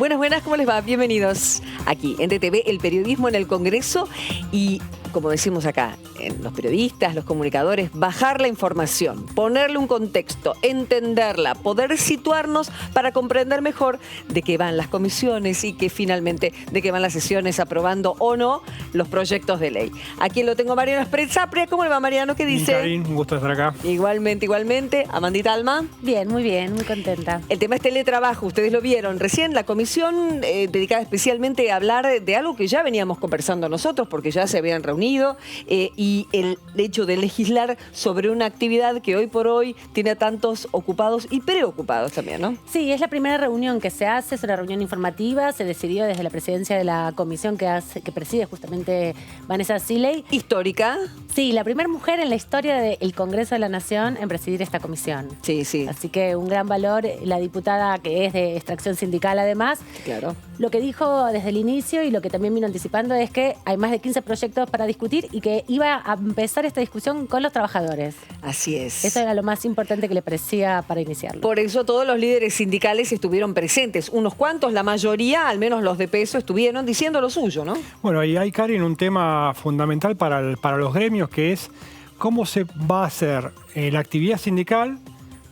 Buenas, buenas, ¿cómo les va? Bienvenidos aquí en TTV, el periodismo en el Congreso y, como decimos acá, en los periodistas, los comunicadores, bajar la información, ponerle un contexto, entenderla, poder situarnos para comprender mejor de qué van las comisiones y que finalmente de qué van las sesiones aprobando o no los proyectos de ley. Aquí lo tengo Mariano Spretzapria. ¿Cómo le va, Mariano? ¿Qué dice? Karin, un gusto estar acá. Igualmente, igualmente. Amandita Alma. Bien, muy contenta. El tema es teletrabajo, ustedes lo vieron recién, la comisión dedicada especialmente a hablar de algo que ya veníamos conversando nosotros, porque ya se habían reunido, y el hecho de legislar sobre una actividad que hoy por hoy tiene a tantos ocupados y preocupados también, ¿no? Sí, es la primera reunión que se hace, es una reunión informativa, se decidió desde la presidencia de la comisión que preside justamente Vanessa Ziley. Histórica. Sí, la primera mujer en la historia del Congreso de la Nación en presidir esta comisión. Sí, sí. Así que un gran valor, la diputada que es de extracción sindical además. Claro. Lo que dijo desde el inicio y lo que también vino anticipando es que hay más de 15 proyectos para discutir y que iba a empezar esta discusión con los trabajadores. Así es. Eso era lo más importante que le parecía para iniciarlo. Por eso todos los líderes sindicales estuvieron presentes. Unos cuantos, la mayoría, al menos los de peso, estuvieron diciendo lo suyo, ¿no? Bueno, y hay, Karin, un tema fundamental para los gremios, que es cómo se va a hacer la actividad sindical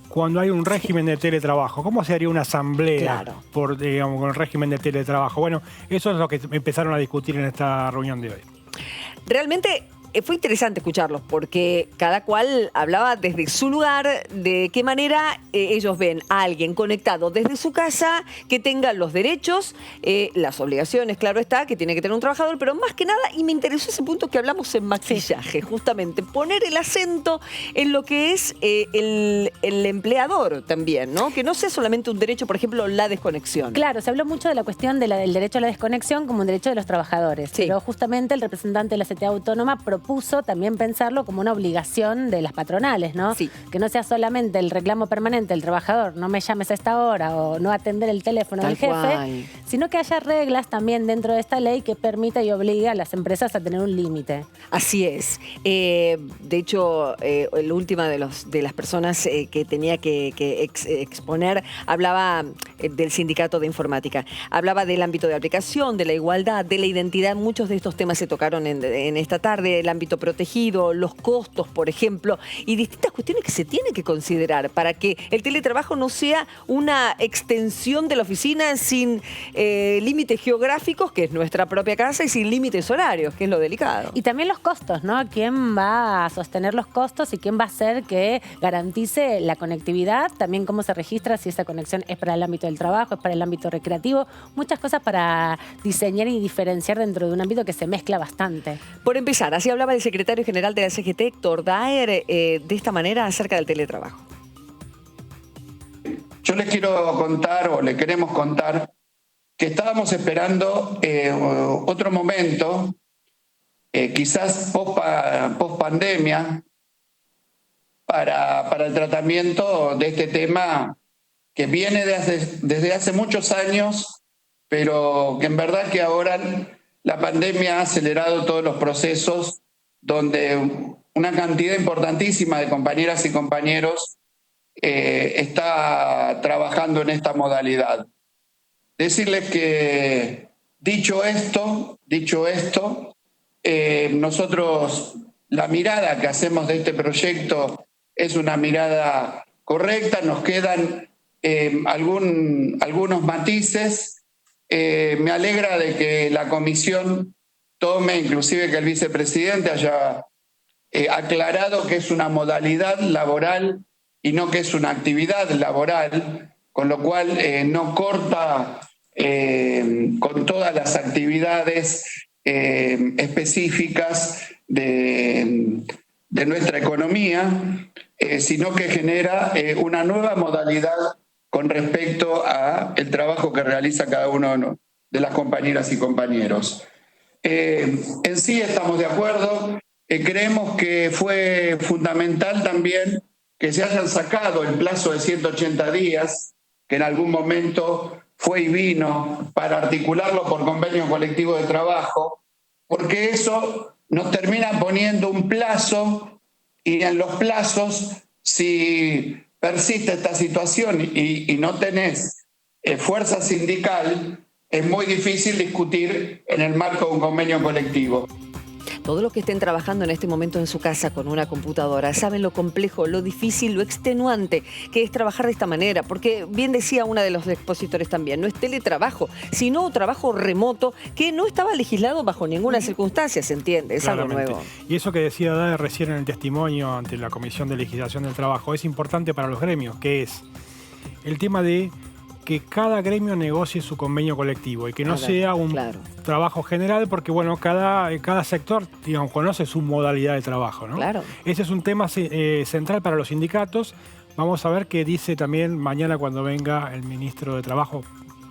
cuando hay un régimen de teletrabajo. ¿Cómo se haría una asamblea con el régimen de teletrabajo? Bueno, eso es lo que empezaron a discutir en esta reunión de hoy. Realmente fue interesante escucharlos porque cada cual hablaba desde su lugar, de qué manera ellos ven a alguien conectado desde su casa que tenga los derechos, las obligaciones, claro está, que tiene que tener un trabajador, pero más que nada, y me interesó ese punto que hablamos en maquillaje, justamente, poner el acento en lo que es el empleador también, ¿no? Que no sea solamente un derecho, por ejemplo, la desconexión. Claro, se habló mucho de la cuestión del derecho a la desconexión como un derecho de los trabajadores, pero justamente el representante de la CTA Autónoma propuso también pensarlo como una obligación de las patronales, ¿no? Sí. Que no sea solamente el reclamo permanente del trabajador, no me llames a esta hora o no atender el teléfono del jefe, sino que haya reglas también dentro de esta ley que permita y obligue a las empresas a tener un límite. Así es. De hecho, la última de las personas que tenía que exponer hablaba del sindicato de informática. Hablaba del ámbito de aplicación, de la igualdad, de la identidad. Muchos de estos temas se tocaron en esta tarde, el ámbito protegido, los costos, por ejemplo, y distintas cuestiones que se tienen que considerar para que el teletrabajo no sea una extensión de la oficina sin límites geográficos, que es nuestra propia casa, y sin límites horarios, que es lo delicado. Y también los costos, ¿no? ¿Quién va a sostener los costos y quién va a hacer que garantice la conectividad? También cómo se registra si esa conexión es para el ámbito del trabajo, es para el ámbito recreativo. Muchas cosas para diseñar y diferenciar dentro de un ámbito que se mezcla bastante. Por empezar, así hablaba el secretario general de la CGT, Héctor Daer, de esta manera acerca del teletrabajo. Yo les quiero contar, o le queremos contar, que estábamos esperando otro momento, quizás post pandemia, para el tratamiento de este tema que viene desde hace muchos años, pero que en verdad que ahora la pandemia ha acelerado todos los procesos donde una cantidad importantísima de compañeras y compañeros está trabajando en esta modalidad. Decirles que, dicho esto, nosotros la mirada que hacemos de este proyecto es una mirada correcta, nos quedan algunos matices. Me alegra de que la comisión tome, inclusive que el vicepresidente haya aclarado que es una modalidad laboral y no que es una actividad laboral, con lo cual no corta con todas las actividades específicas de nuestra economía, sino que genera una nueva modalidad con respecto al trabajo que realiza cada uno de las compañeras y compañeros. En sí estamos de acuerdo, creemos que fue fundamental también que se hayan sacado el plazo de 180 días, que en algún momento fue y vino, para articularlo por convenio colectivo de trabajo, porque eso nos termina poniendo un plazo, y en los plazos, si persiste esta situación y no tenés fuerza sindical, es muy difícil discutir en el marco de un convenio colectivo. Todos los que estén trabajando en este momento en su casa con una computadora saben lo complejo, lo difícil, lo extenuante que es trabajar de esta manera, porque bien decía una de los expositores también, no es teletrabajo, sino trabajo remoto que no estaba legislado bajo ninguna circunstancia, ¿se entiende? Es algo nuevo. Y eso que decía Dae recién en el testimonio ante la Comisión de Legislación del Trabajo es importante para los gremios, que es el tema de que cada gremio negocie su convenio colectivo y que no sea un trabajo general, porque bueno, cada sector, digamos, conoce su modalidad de trabajo, ¿no? Claro. Ese es un tema central para los sindicatos. Vamos a ver qué dice también mañana cuando venga el ministro de Trabajo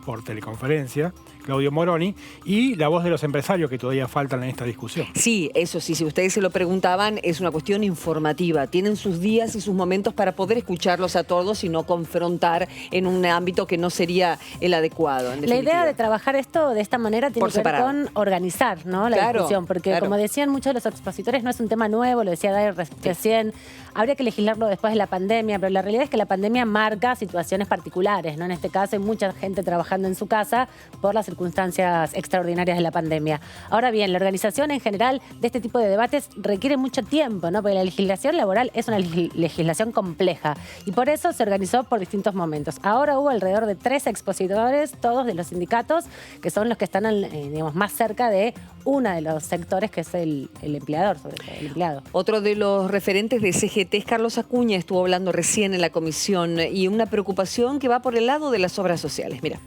por teleconferencia, Claudio Moroni, y la voz de los empresarios que todavía faltan en esta discusión. Sí, eso sí, si ustedes se lo preguntaban, es una cuestión informativa. Tienen sus días y sus momentos para poder escucharlos a todos y no confrontar en un ámbito que no sería el adecuado. La idea de trabajar esto de esta manera tiene que ver con organizar, ¿no? La discusión, porque como decían muchos de los expositores, no es un tema nuevo, lo decía Dae recién, habría que legislarlo después de la pandemia, pero la realidad es que la pandemia marca situaciones particulares, ¿no? En este caso hay mucha gente trabajando en su casa por las circunstancias extraordinarias de la pandemia. Ahora bien, la organización en general de este tipo de debates requiere mucho tiempo, ¿no? Porque la legislación laboral es una legislación compleja y por eso se organizó por distintos momentos. Ahora hubo alrededor de 3 expositores, todos de los sindicatos, que son los que están digamos, más cerca de uno de los sectores que es el empleador, sobre todo, el empleado. Otro de los referentes de CGT es Carlos Acuña, estuvo hablando recién en la comisión, y una preocupación que va por el lado de las obras sociales. Mira.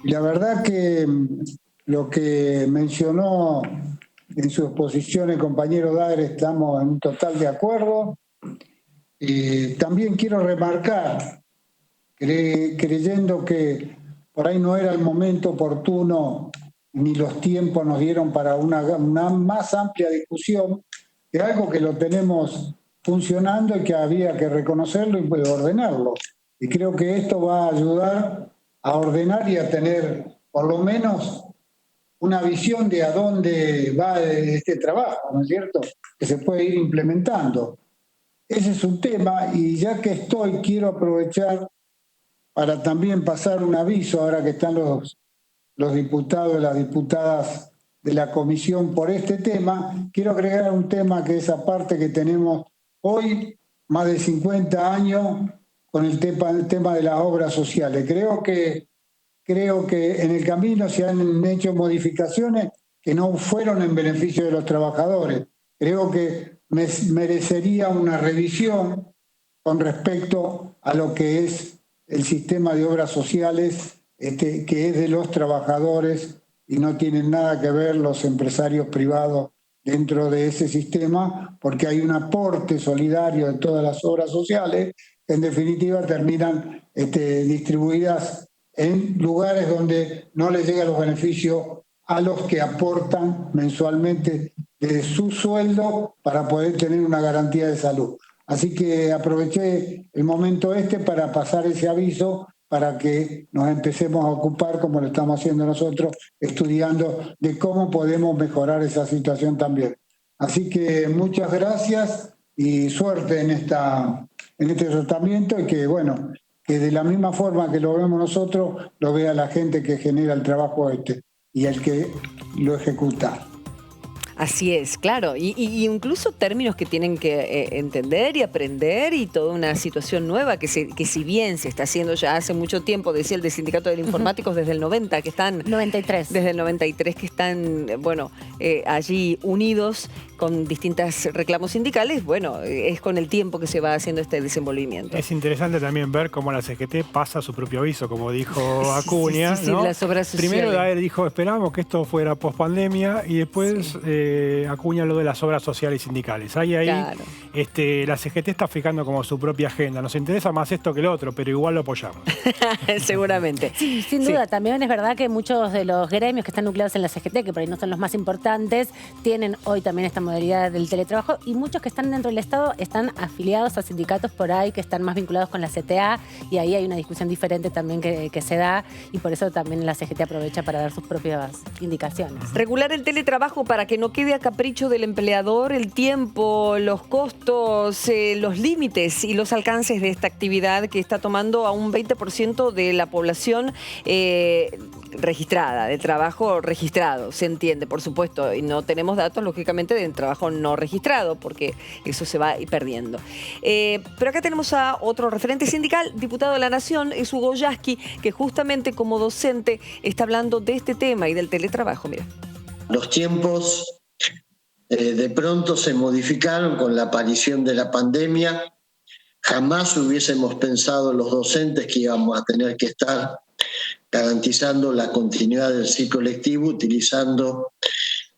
La verdad que lo que mencionó en su exposición el compañero Daer estamos en total de acuerdo. También quiero remarcar, creyendo que por ahí no era el momento oportuno ni los tiempos nos dieron para una más amplia discusión, de algo que lo tenemos funcionando y que había que reconocerlo y ordenarlo. Y creo que esto va a ayudar a ordenar y a tener por lo menos una visión de a dónde va este trabajo, ¿no es cierto?, que se puede ir implementando. Ese es un tema, y ya que quiero aprovechar para también pasar un aviso, ahora que están los diputados y las diputadas de la comisión por este tema, quiero agregar un tema que es aparte, que tenemos hoy más de 50 años con el tema de las obras sociales. Creo que en el camino se han hecho modificaciones que no fueron en beneficio de los trabajadores. Creo que merecería una revisión con respecto a lo que es el sistema de obras sociales, que es de los trabajadores y no tienen nada que ver los empresarios privados dentro de ese sistema, porque hay un aporte solidario de todas las obras sociales que en definitiva terminan distribuidas en lugares donde no les llegan los beneficios a los que aportan mensualmente de su sueldo para poder tener una garantía de salud. Así que aproveché el momento para pasar ese aviso para que nos empecemos a ocupar, como lo estamos haciendo nosotros, estudiando de cómo podemos mejorar esa situación también. Así que muchas gracias y suerte en este tratamiento, y que, bueno, que de la misma forma que lo vemos nosotros, lo vea la gente que genera el trabajo y el que lo ejecuta. Así es, claro, y incluso términos que tienen que entender y aprender, y toda una situación nueva que si bien se está haciendo ya hace mucho tiempo, decía el del Sindicato de Informáticos desde el 90, que están... 93. Desde el 93 que están, bueno, allí unidos con distintos reclamos sindicales. Bueno, es con el tiempo que se va haciendo este desenvolvimiento. Es interesante también ver cómo la CGT pasa su propio aviso, como dijo Acuña, sí, ¿no? las obras sociales. Primero Daer dijo, esperamos que esto fuera pospandemia, y después Acuña lo de las obras sociales y sindicales. Ahí claro. La CGT está fijando como su propia agenda. Nos interesa más esto que lo otro, pero igual lo apoyamos. Seguramente. Sí, sin duda. También es verdad que muchos de los gremios que están nucleados en la CGT, que por ahí no son los más importantes, tienen hoy también esta modalidad del teletrabajo, y muchos que están dentro del Estado están afiliados a sindicatos por ahí que están más vinculados con la CTA, y ahí hay una discusión diferente también que se da, y por eso también la CGT aprovecha para dar sus propias indicaciones. Regular el teletrabajo para que no quede quede a capricho del empleador el tiempo, los costos, los límites y los alcances de esta actividad que está tomando a un 20% de la población registrada, de trabajo registrado, se entiende, por supuesto, y no tenemos datos, lógicamente, del trabajo no registrado, porque eso se va perdiendo. Pero acá tenemos a otro referente sindical, diputado de la Nación, es Hugo Yasky, que justamente como docente está hablando de este tema y del teletrabajo. Mira. Los tiempos de pronto se modificaron con la aparición de la pandemia. Jamás hubiésemos pensado los docentes que íbamos a tener que estar garantizando la continuidad del ciclo lectivo utilizando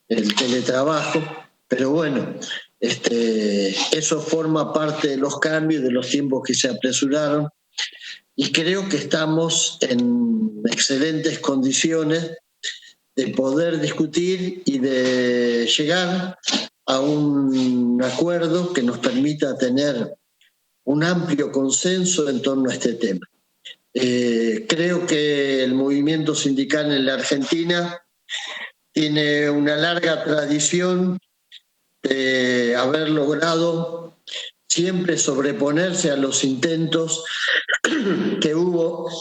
el teletrabajo, pero bueno, eso forma parte de los cambios, de los tiempos que se apresuraron, y creo que estamos en excelentes condiciones de poder discutir y de llegar a un acuerdo que nos permita tener un amplio consenso en torno a este tema. Creo que el movimiento sindical en la Argentina tiene una larga tradición de haber logrado siempre sobreponerse a los intentos que hubo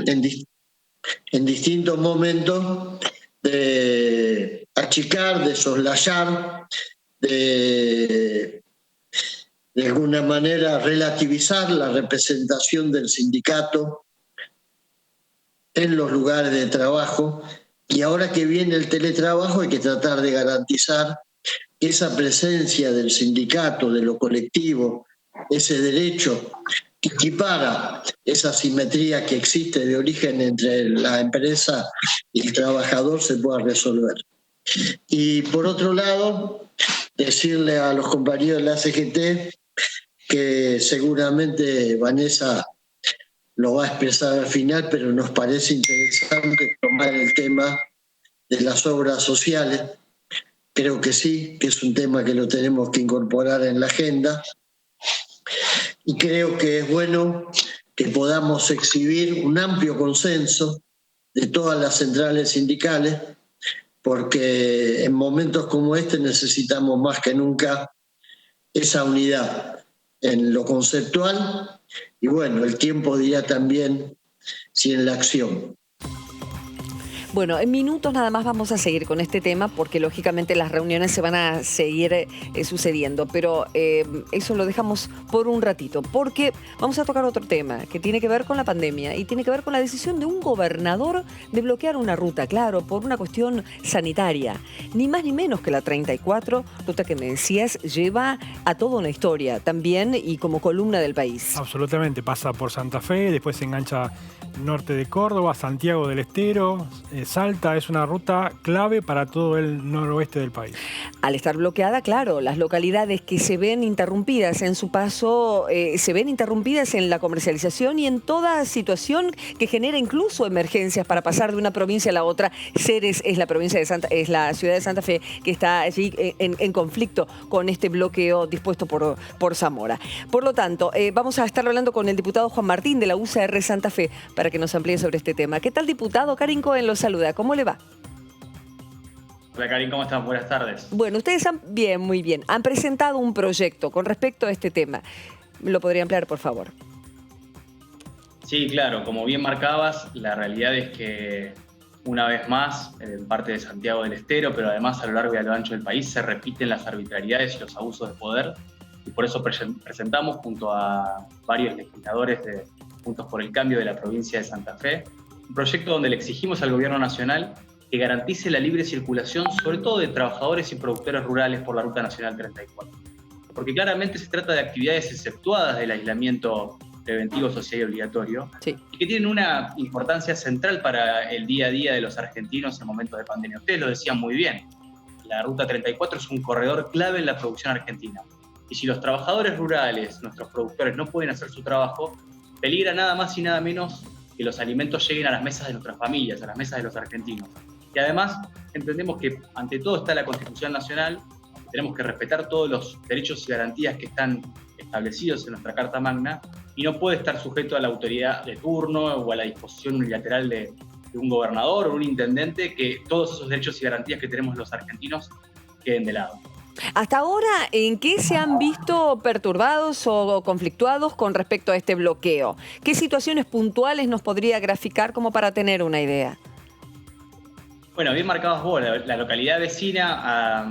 en distintos momentos de achicar, de soslayar, de alguna manera relativizar la representación del sindicato en los lugares de trabajo, y ahora que viene el teletrabajo hay que tratar de garantizar esa presencia del sindicato, de lo colectivo, ese derecho que equipara esa asimetría que existe de origen entre la empresa y el trabajador se pueda resolver. Y por otro lado, decirle a los compañeros de la CGT que seguramente Vanessa lo va a expresar al final, pero nos parece interesante tomar el tema de las obras sociales. Creo que sí, que es un tema que lo tenemos que incorporar en la agenda, y creo que es bueno que podamos exhibir un amplio consenso de todas las centrales sindicales, porque en momentos como este necesitamos más que nunca esa unidad en lo conceptual, y bueno, el tiempo dirá también si en la acción. Bueno, en minutos nada más vamos a seguir con este tema porque lógicamente las reuniones se van a seguir sucediendo, pero eso lo dejamos por un ratito porque vamos a tocar otro tema que tiene que ver con la pandemia y tiene que ver con la decisión de un gobernador de bloquear una ruta, claro, por una cuestión sanitaria. Ni más ni menos que la 34, ruta que me decías, lleva a toda una historia también y como columna del país. Absolutamente, pasa por Santa Fe, después se engancha norte de Córdoba, Santiago del Estero, Salta. Es una ruta clave para todo el noroeste del país. Al estar bloqueada, claro, las localidades que se ven interrumpidas en su paso, se ven interrumpidas en la comercialización y en toda situación que genera incluso emergencias para pasar de una provincia a la otra. Ceres es la ciudad de Santa Fe que está allí en conflicto con este bloqueo dispuesto por Zamora. Por lo tanto, vamos a estar hablando con el diputado Juan Martín de la UCR Santa Fe para que nos amplíe sobre este tema. ¿Qué tal, diputado? Karin Cohen lo saluda. ¿Cómo le va? Hola, Karin, ¿cómo están? Buenas tardes. Bueno, ustedes muy bien, han presentado un proyecto con respecto a este tema. ¿Lo podría ampliar, por favor? Sí, claro, como bien marcabas, la realidad es que una vez más, en parte de Santiago del Estero, pero además a lo largo y a lo ancho del país, se repiten las arbitrariedades y los abusos de poder, y por eso presentamos junto a varios legisladores de Juntos por el Cambio de la provincia de Santa Fe, un proyecto donde le exigimos al Gobierno Nacional que garantice la libre circulación, sobre todo de trabajadores y productores rurales por la Ruta Nacional 34. Porque claramente se trata de actividades exceptuadas del aislamiento preventivo, social y obligatorio, sí, y que tienen una importancia central para el día a día de los argentinos en momentos de pandemia. Ustedes lo decían muy bien, la Ruta 34 es un corredor clave en la producción argentina. Y si los trabajadores rurales, nuestros productores, no pueden hacer su trabajo, peligra nada más y nada menos que los alimentos lleguen a las mesas de nuestras familias, a las mesas de los argentinos. Y además entendemos que ante todo está la Constitución Nacional, tenemos que respetar todos los derechos y garantías que están establecidos en nuestra Carta Magna y no puede estar sujeto a la autoridad de turno o a la disposición unilateral de un gobernador o un intendente que todos esos derechos y garantías que tenemos los argentinos queden de lado. Hasta ahora, ¿en qué se han visto perturbados o conflictuados con respecto a este bloqueo? ¿Qué situaciones puntuales nos podría graficar como para tener una idea? Bueno, bien marcabas vos, la localidad vecina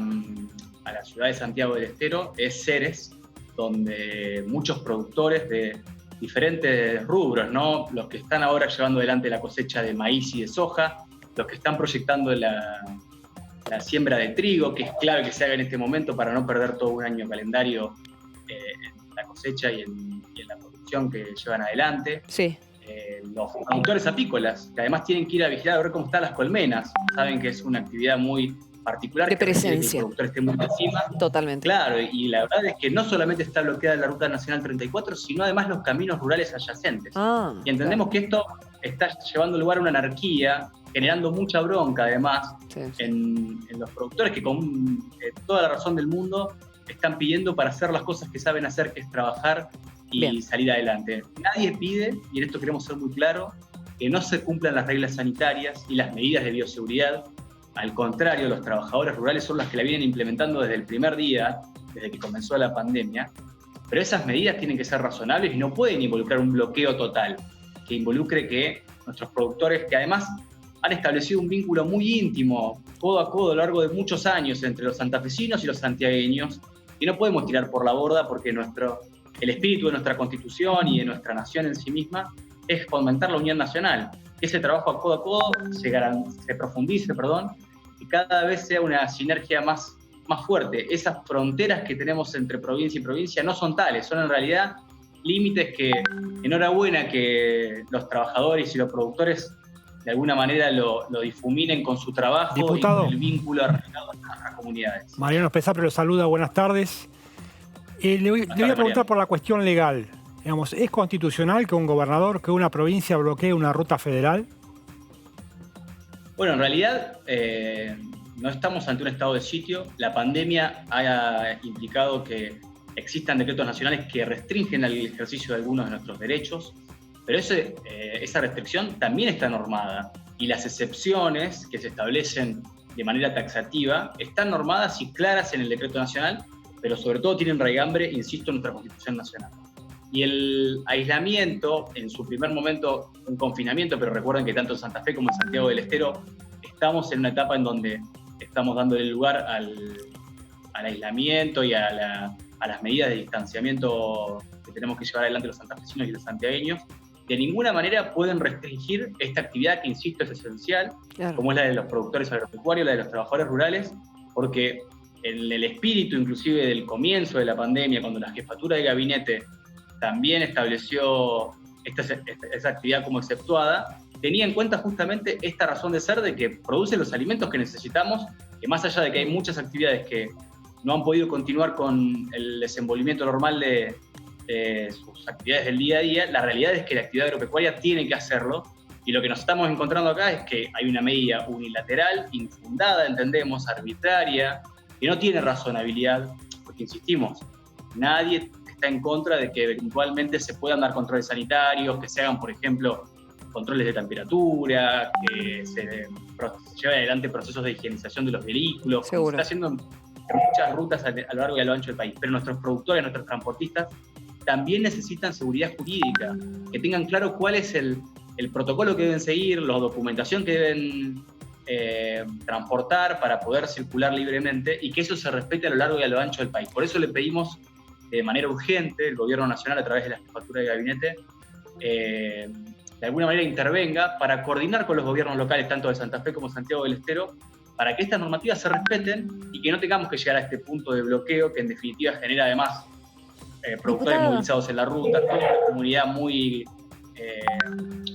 a la ciudad de Santiago del Estero es Ceres, donde muchos productores de diferentes rubros, ¿no? Los que están ahora llevando adelante la cosecha de maíz y de soja, los que están proyectando la siembra de trigo, que es clave que se haga en este momento para no perder todo un año calendario en la cosecha y en la producción que llevan adelante. Sí. Los productores apícolas, que además tienen que ir a vigilar a ver cómo están las colmenas. Saben que es una actividad muy particular. De presencia. Que el productor esté muy encima. Totalmente. Claro, y la verdad es que no solamente está bloqueada la Ruta Nacional 34, sino además los caminos rurales adyacentes. Y entendemos que esto está llevando lugar a una anarquía, generando mucha bronca además en los productores que con toda la razón del mundo están pidiendo para hacer las cosas que saben hacer, que es trabajar y salir adelante. Nadie pide, y en esto queremos ser muy claros, que no se cumplan las reglas sanitarias y las medidas de bioseguridad. Al contrario, los trabajadores rurales son los que la vienen implementando desde el primer día, desde que comenzó la pandemia, pero esas medidas tienen que ser razonables y no pueden involucrar un bloqueo total, que involucre que nuestros productores, que además han establecido un vínculo muy íntimo, codo a codo, a lo largo de muchos años, entre los santafesinos y los santiagueños, y no podemos tirar por la borda porque el espíritu de nuestra Constitución y de nuestra nación en sí misma es fomentar la unión nacional. Que ese trabajo a codo se profundice, y cada vez sea una sinergia más fuerte. Esas fronteras que tenemos entre provincia y provincia no son tales, son en realidad límites que, enhorabuena que los trabajadores y los productores de alguna manera lo difuminen con su trabajo. Diputado, y con el vínculo arraigado a las comunidades. Mariano Spesapio lo saluda, buenas tardes. Le voy a preguntar por la cuestión legal. Digamos, ¿es constitucional que un gobernador, que una provincia bloquee una ruta federal? Bueno, en realidad no estamos ante un estado de sitio. La pandemia ha implicado que existan decretos nacionales que restringen el ejercicio de algunos de nuestros derechos, pero esa restricción también está normada, y las excepciones que se establecen de manera taxativa están normadas y claras en el decreto nacional, pero sobre todo tienen raigambre, insisto, en nuestra Constitución Nacional. Y el aislamiento, en su primer momento un confinamiento, pero recuerden que tanto en Santa Fe como en Santiago del Estero estamos en una etapa en donde estamos dándole lugar al aislamiento y a las medidas de distanciamiento que tenemos que llevar adelante los santafesinos y los santiagueños. De ninguna manera pueden restringir esta actividad que, insisto, es esencial, como es la de los productores agropecuarios, la de los trabajadores rurales, porque en el espíritu inclusive del comienzo de la pandemia, cuando la jefatura de gabinete también estableció esa actividad como exceptuada, tenía en cuenta justamente esta razón de ser de que produce los alimentos que necesitamos, que más allá de que hay muchas actividades que no han podido continuar con el desenvolvimiento normal de sus actividades del día a día, la realidad es que la actividad agropecuaria tiene que hacerlo, y lo que nos estamos encontrando acá es que hay una medida unilateral, infundada, entendemos, arbitraria, que no tiene razonabilidad, porque insistimos, nadie está en contra de que eventualmente se puedan dar controles sanitarios, que se hagan, por ejemplo, controles de temperatura, que se lleven adelante procesos de higienización de los vehículos, como se está haciendo en muchas rutas a lo largo y a lo ancho del país. Pero nuestros productores, nuestros transportistas, también necesitan seguridad jurídica, que tengan claro cuál es el protocolo que deben seguir, la documentación que deben transportar para poder circular libremente, y que eso se respete a lo largo y a lo ancho del país. Por eso le pedimos de manera urgente el Gobierno Nacional, a través de la Jefatura de Gabinete, de alguna manera intervenga para coordinar con los gobiernos locales, tanto de Santa Fe como Santiago del Estero, para que estas normativas se respeten y que no tengamos que llegar a este punto de bloqueo, que en definitiva genera además productores movilizados en la ruta, toda una comunidad muy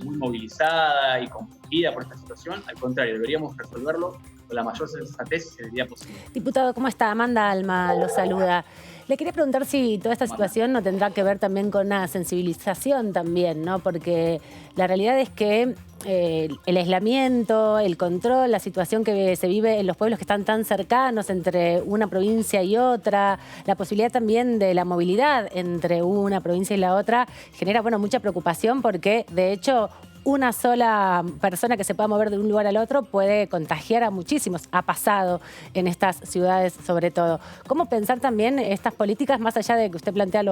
movilizada y confundida por esta situación. Al contrario, deberíamos resolverlo con la mayor sensatez y celeridad posible. Diputado, ¿cómo está? Amanda Alma lo saluda. Le quería preguntar si toda esta situación no tendrá que ver también con una sensibilización también, ¿no? Porque la realidad es que el aislamiento, el control, la situación que se vive en los pueblos que están tan cercanos entre una provincia y otra, la posibilidad también de la movilidad entre una provincia y la otra, genera, bueno, mucha preocupación, porque de hecho una sola persona que se pueda mover de un lugar al otro puede contagiar a muchísimos. Ha pasado en estas ciudades sobre todo. ¿Cómo pensar también estas políticas más allá de que usted plantea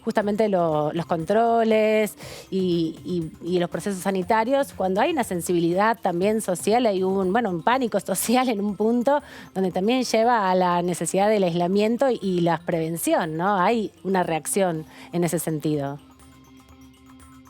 justamente los controles y los procesos sanitarios, cuando hay una sensibilidad también social, hay un pánico social en un punto donde también lleva a la necesidad del aislamiento y la prevención, ¿no? Hay una reacción en ese sentido.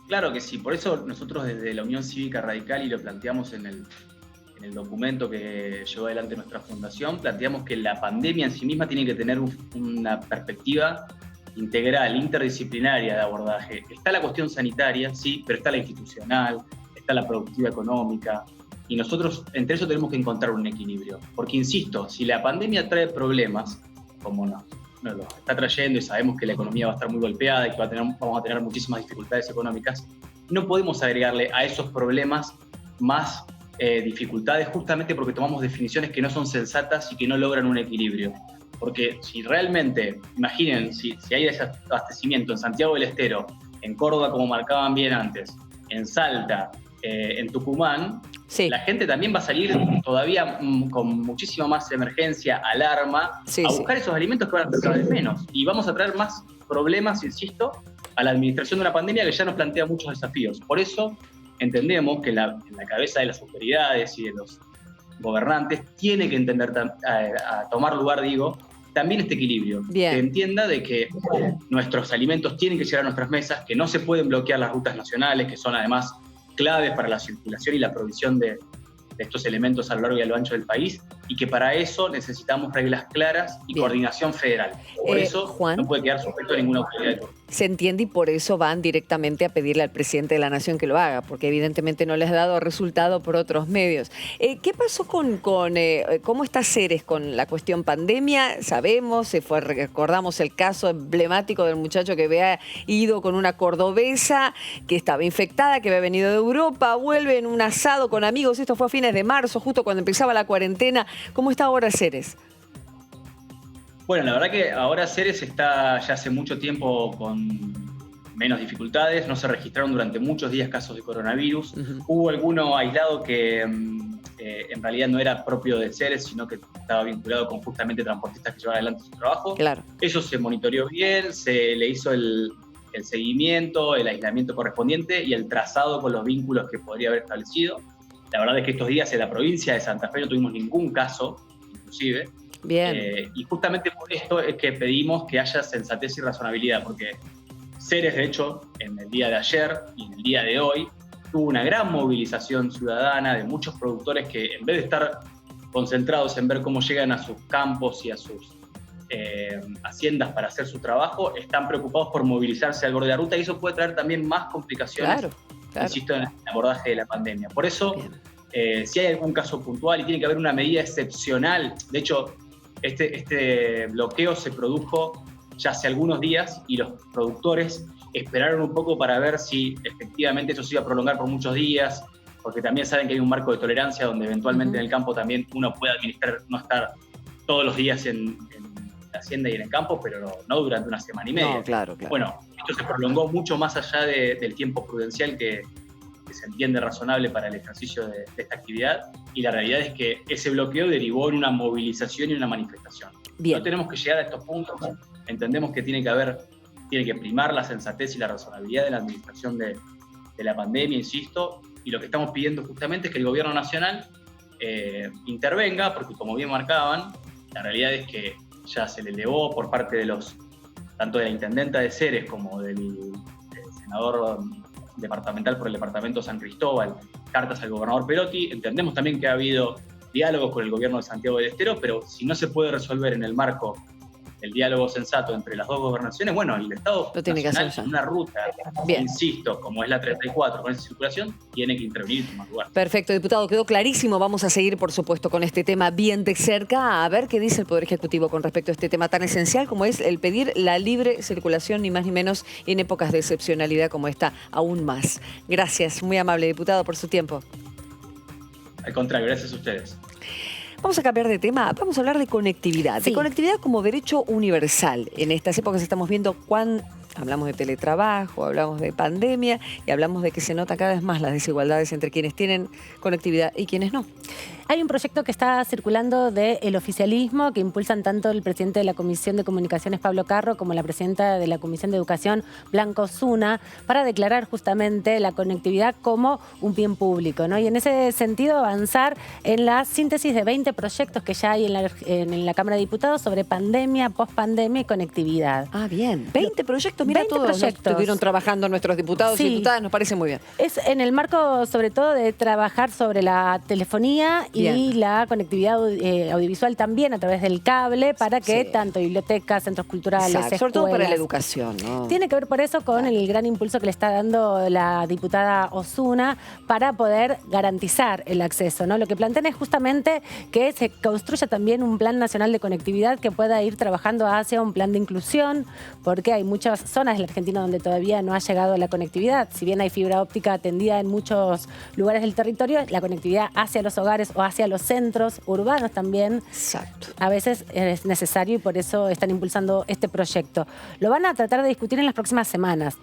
Claro que sí, por eso nosotros desde la Unión Cívica Radical, y lo planteamos en el documento que llevó adelante nuestra fundación, planteamos que la pandemia en sí misma tiene que tener una perspectiva integral, interdisciplinaria de abordaje. Está la cuestión sanitaria, sí, pero está la institucional, está la productiva económica, y nosotros entre eso tenemos que encontrar un equilibrio. Porque, insisto, si la pandemia trae problemas, como nos lo está trayendo y sabemos que la economía va a estar muy golpeada y que vamos a tener muchísimas dificultades económicas, no podemos agregarle a esos problemas más dificultades justamente porque tomamos definiciones que no son sensatas y que no logran un equilibrio. Porque si realmente, imaginen, si hay desabastecimiento en Santiago del Estero, en Córdoba, como marcaban bien antes, en Salta, en Tucumán, sí, la gente también va a salir todavía con muchísima más emergencia, alarma, sí, a buscar esos alimentos que van a ser cada vez menos. Y vamos a traer más problemas, insisto, a la administración de una pandemia que ya nos plantea muchos desafíos. Por eso entendemos que en la cabeza de las autoridades y de los gobernantes tiene que entender a tomar lugar, también este equilibrio. Bien. Que entienda de que nuestros alimentos tienen que llegar a nuestras mesas, que no se pueden bloquear las rutas nacionales, que son además claves para la circulación y la provisión de estos elementos a lo largo y a lo ancho del país, y que para eso necesitamos reglas claras y bien, coordinación federal. Por eso, Juan, no puede quedar sujeto a ninguna autoridad de turno. Se entiende y por eso van directamente a pedirle al presidente de la Nación que lo haga, porque evidentemente no les ha dado resultado por otros medios. ¿Qué pasó con cómo está Ceres con la cuestión pandemia? Sabemos, recordamos el caso emblemático del muchacho que había ido con una cordobesa que estaba infectada, que había venido de Europa, vuelve en un asado con amigos, esto fue a fines de marzo, justo cuando empezaba la cuarentena. ¿Cómo está ahora Ceres? Bueno, la verdad que ahora Ceres está ya hace mucho tiempo con menos dificultades, no se registraron durante muchos días casos de coronavirus. Hubo alguno aislado que en realidad no era propio de Ceres, sino que estaba vinculado con justamente transportistas que llevaban adelante su trabajo. Claro. Eso se monitoreó bien, se le hizo el seguimiento, el aislamiento correspondiente y el trazado con los vínculos que podría haber establecido. La verdad es que estos días en la provincia de Santa Fe no tuvimos ningún caso, inclusive. Bien. Y justamente por esto es que pedimos que haya sensatez y razonabilidad, porque Ceres, de hecho, en el día de ayer y en el día de hoy, tuvo una gran movilización ciudadana de muchos productores que, en vez de estar concentrados en ver cómo llegan a sus campos y a sus haciendas para hacer su trabajo, están preocupados por movilizarse al borde de la ruta, y eso puede traer también más complicaciones. Claro. Insisto, en el abordaje de la pandemia. Por eso, si hay algún caso puntual y tiene que haber una medida excepcional, de hecho, este bloqueo se produjo ya hace algunos días y los productores esperaron un poco para ver si efectivamente eso se iba a prolongar por muchos días, porque también saben que hay un marco de tolerancia donde eventualmente en el campo también uno puede administrar, no estar todos los días en la hacienda y en el campo, pero no durante una semana y media. No, claro. Bueno, esto se prolongó mucho más allá del tiempo prudencial que se entiende razonable para el ejercicio de esta actividad, y la realidad es que ese bloqueo derivó en una movilización y una manifestación. Bien. No tenemos que llegar a estos puntos, entendemos que tiene que primar la sensatez y la razonabilidad de la administración de la pandemia, insisto, y lo que estamos pidiendo justamente es que el gobierno nacional intervenga, porque como bien marcaban, la realidad es que ya se le elevó por parte de tanto de la intendenta de Ceres como del senador departamental por el departamento San Cristóbal, cartas al gobernador Perotti. Entendemos también que ha habido diálogos con el gobierno de Santiago del Estero, pero si no se puede resolver en el marco del diálogo sensato entre las dos gobernaciones, bueno, el Estado lo tiene nacional, que hacer en una ruta, bien, insisto, como es la 34, con esa circulación, tiene que intervenir y tomar lugar. Perfecto, diputado, quedó clarísimo. Vamos a seguir, por supuesto, con este tema bien de cerca, a ver qué dice el Poder Ejecutivo con respecto a este tema tan esencial como es el pedir la libre circulación, ni más ni menos, en épocas de excepcionalidad como esta, aún más. Gracias, muy amable, diputado, por su tiempo. Al contrario, gracias a ustedes. Vamos a cambiar de tema, vamos a hablar de conectividad. Sí. De conectividad como derecho universal. En estas épocas estamos viendo cuán Hablamos de teletrabajo, hablamos de pandemia y hablamos de que se nota cada vez más las desigualdades entre quienes tienen conectividad y quienes no. Hay un proyecto que está circulando del oficialismo que impulsan tanto el presidente de la Comisión de Comunicaciones, Pablo Carro, como la presidenta de la Comisión de Educación, Blanca Osuna, para declarar justamente la conectividad como un bien público, ¿no? Y en ese sentido avanzar en la síntesis de 20 proyectos que ya hay en la Cámara de Diputados sobre pandemia, pospandemia y conectividad. Ah, bien. 20 proyectos, mira, 20 todos proyectos. estuvieron trabajando nuestros diputados y diputadas, nos parece muy bien. Es en el marco, sobre todo, de trabajar sobre la telefonía y la conectividad audiovisual también a través del cable para que tanto bibliotecas, centros culturales, escuelas, sobre todo para la educación, ¿no? Tiene que ver por eso con el gran impulso que le está dando la diputada Osuna para poder garantizar el acceso, ¿no? Lo que plantean es justamente que se construya también un plan nacional de conectividad que pueda ir trabajando hacia un plan de inclusión, porque hay muchas zonas de la Argentina donde todavía no ha llegado la conectividad. Si bien hay fibra óptica atendida en muchos lugares del territorio, la conectividad hacia los hogares o hacia los centros urbanos también a veces es necesario y por eso están impulsando este proyecto. Lo van a tratar de discutir en las próximas semanas.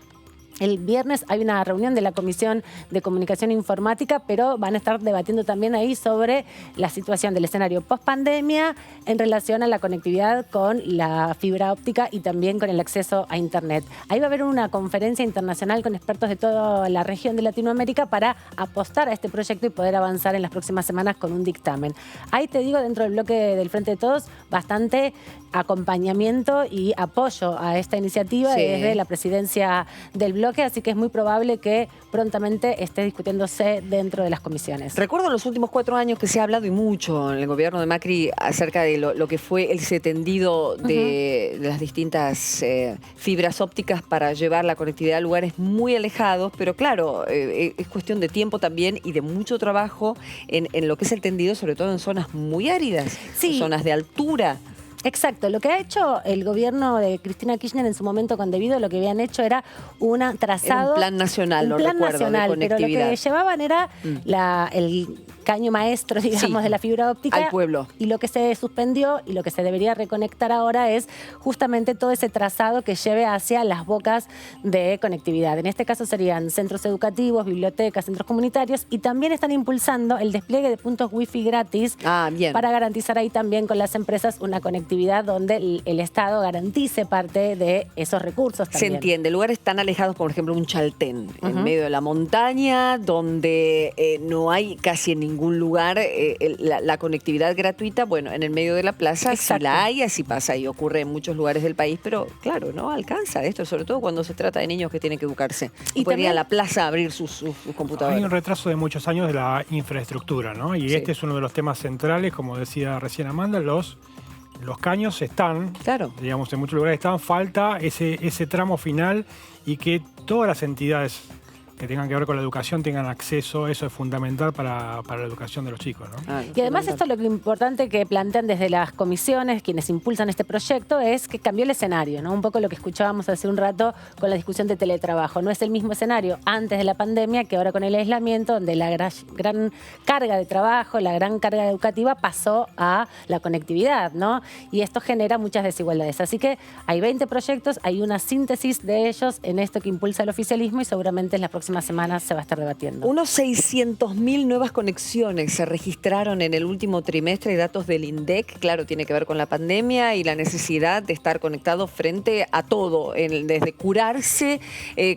El viernes hay una reunión de la Comisión de Comunicación e Informática, pero van a estar debatiendo también ahí sobre la situación del escenario post-pandemia en relación a la conectividad con la fibra óptica y también con el acceso a Internet. Ahí va a haber una conferencia internacional con expertos de toda la región de Latinoamérica para apostar a este proyecto y poder avanzar en las próximas semanas con un dictamen. Ahí te digo, dentro del bloque del Frente de Todos, bastante acompañamiento y apoyo a esta iniciativa desde la presidencia del bloque, así que es muy probable que prontamente esté discutiéndose dentro de las comisiones. Recuerdo en los últimos 4 años que se ha hablado y mucho en el gobierno de Macri acerca de lo que fue el tendido de las distintas fibras ópticas para llevar la conectividad a lugares muy alejados, pero claro, es cuestión de tiempo también y de mucho trabajo en lo que es el tendido, sobre todo en zonas muy áridas, zonas de altura. Exacto, lo que ha hecho el gobierno de Cristina Kirchner en su momento con Debido, lo que habían hecho era un trazado... Un plan nacional, lo recuerdo, de conectividad. Pero lo que llevaban era el caño maestro, digamos, de la fibra óptica. Al pueblo. Y lo que se suspendió y lo que se debería reconectar ahora es justamente todo ese trazado que lleve hacia las bocas de conectividad. En este caso serían centros educativos, bibliotecas, centros comunitarios y también están impulsando el despliegue de puntos wifi gratis para garantizar ahí también con las empresas una conectividad donde el Estado garantice parte de esos recursos también. Se entiende. Lugares tan alejados, por ejemplo, un Chaltén, en medio de la montaña, donde no hay casi en ningún lugar la conectividad gratuita. Bueno, en el medio de la plaza sí la hay, así pasa y ocurre en muchos lugares del país, pero claro, no alcanza esto, sobre todo cuando se trata de niños que tienen que educarse. Y pueden ir a la plaza a abrir sus computadoras. Hay un retraso de muchos años de la infraestructura, ¿no? Y este es uno de los temas centrales, como decía recién Amanda, los caños están, digamos, en muchos lugares están, falta ese tramo final y que todas las entidades que tengan que ver con la educación tengan acceso, eso es fundamental para la educación de los chicos, ¿no? Y además esto es lo importante que plantean desde las comisiones, quienes impulsan este proyecto, es que cambió el escenario, ¿no? Un poco lo que escuchábamos hace un rato con la discusión de teletrabajo. No es el mismo escenario antes de la pandemia que ahora con el aislamiento, donde la gran carga de trabajo, la gran carga educativa pasó a la conectividad, ¿no? Y esto genera muchas desigualdades. Así que hay 20 proyectos, hay una síntesis de ellos en esto que impulsa el oficialismo y seguramente en las próximas semanas se va a estar debatiendo. Unos 600.000 nuevas conexiones se registraron en el último trimestre, datos del INDEC. Claro, tiene que ver con la pandemia y la necesidad de estar conectado frente a todo, desde curarse,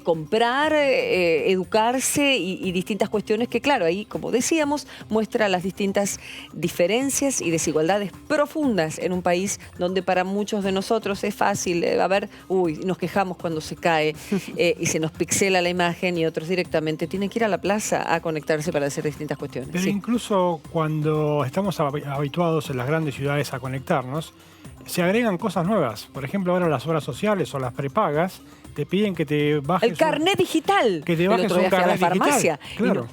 comprar, educarse y distintas cuestiones que, claro, ahí, como decíamos, muestra las distintas diferencias y desigualdades profundas en un país donde para muchos de nosotros es fácil, nos quejamos cuando se cae y se nos pixela la imagen y otros directamente tienen que ir a la plaza a conectarse para hacer distintas cuestiones. Pero incluso cuando estamos habituados en las grandes ciudades a conectarnos, se agregan cosas nuevas. Por ejemplo, ahora las obras sociales o las prepagas te piden que te bajes... El carnet digital. Que te bajes un carnet a la farmacia. Digital. Claro.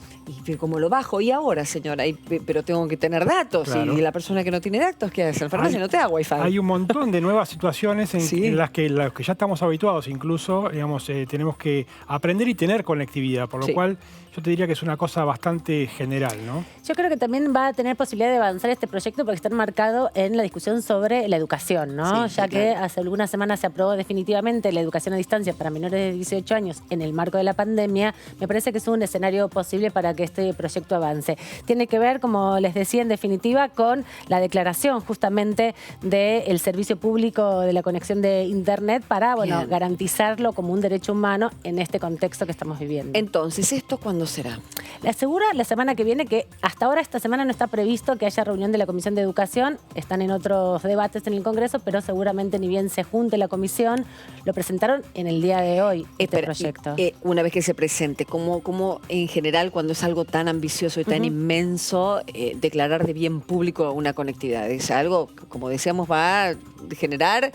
Y como lo bajo, y ahora, señora, pero tengo que tener datos. Claro. Y la persona que no tiene datos, ¿qué hace? La farmacia no te da wifi. Hay un montón de nuevas situaciones en las que ya estamos habituados. Incluso, digamos, tenemos que aprender y tener conectividad. Por lo cual, yo te diría que es una cosa bastante general, ¿no? Yo creo que también va a tener posibilidad de avanzar este proyecto porque está enmarcado en la discusión sobre la educación, ¿no? Sí, ya que claro. hace algunas semanas se aprobó definitivamente la educación a distancia para menores de 18 años en el marco de la pandemia. Me parece que es un escenario posible para que este proyecto avance. Tiene que ver, como les decía, en definitiva, con la declaración justamente del servicio público de la conexión de Internet para, bueno, Bien. garantizarlo como un derecho humano en este contexto que estamos viviendo. Entonces, ¿esto cuándo será? Le asegura la semana que viene que hasta ahora esta semana no está previsto que haya reunión de la Comisión de Educación. Están en otros debates en el Congreso, pero seguramente ni bien se junte la comisión. Lo presentaron en el día de hoy, este proyecto. Una vez que se presente, ¿cómo en general cuando es algo tan ambicioso y tan inmenso, declarar de bien público una conectividad? Es algo, como decíamos, va a generar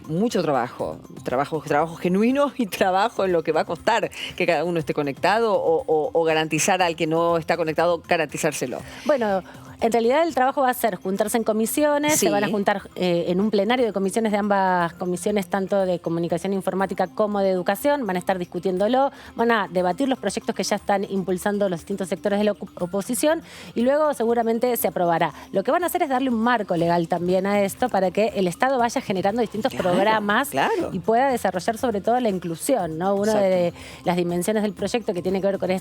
mucho trabajo genuino y trabajo en lo que va a costar que cada uno esté conectado o garantizar al que no está conectado, garantizárselo. Bueno, en realidad el trabajo va a ser juntarse en comisiones, Sí. se van a juntar en un plenario de comisiones de ambas comisiones, tanto de comunicación informática como de educación, van a estar discutiéndolo, van a debatir los proyectos que ya están impulsando los distintos sectores de la oposición y luego seguramente se aprobará. Lo que van a hacer es darle un marco legal también a esto para que el Estado vaya generando distintos programas y pueda desarrollar sobre todo la inclusión, ¿no? Una de las dimensiones del proyecto que tiene que ver con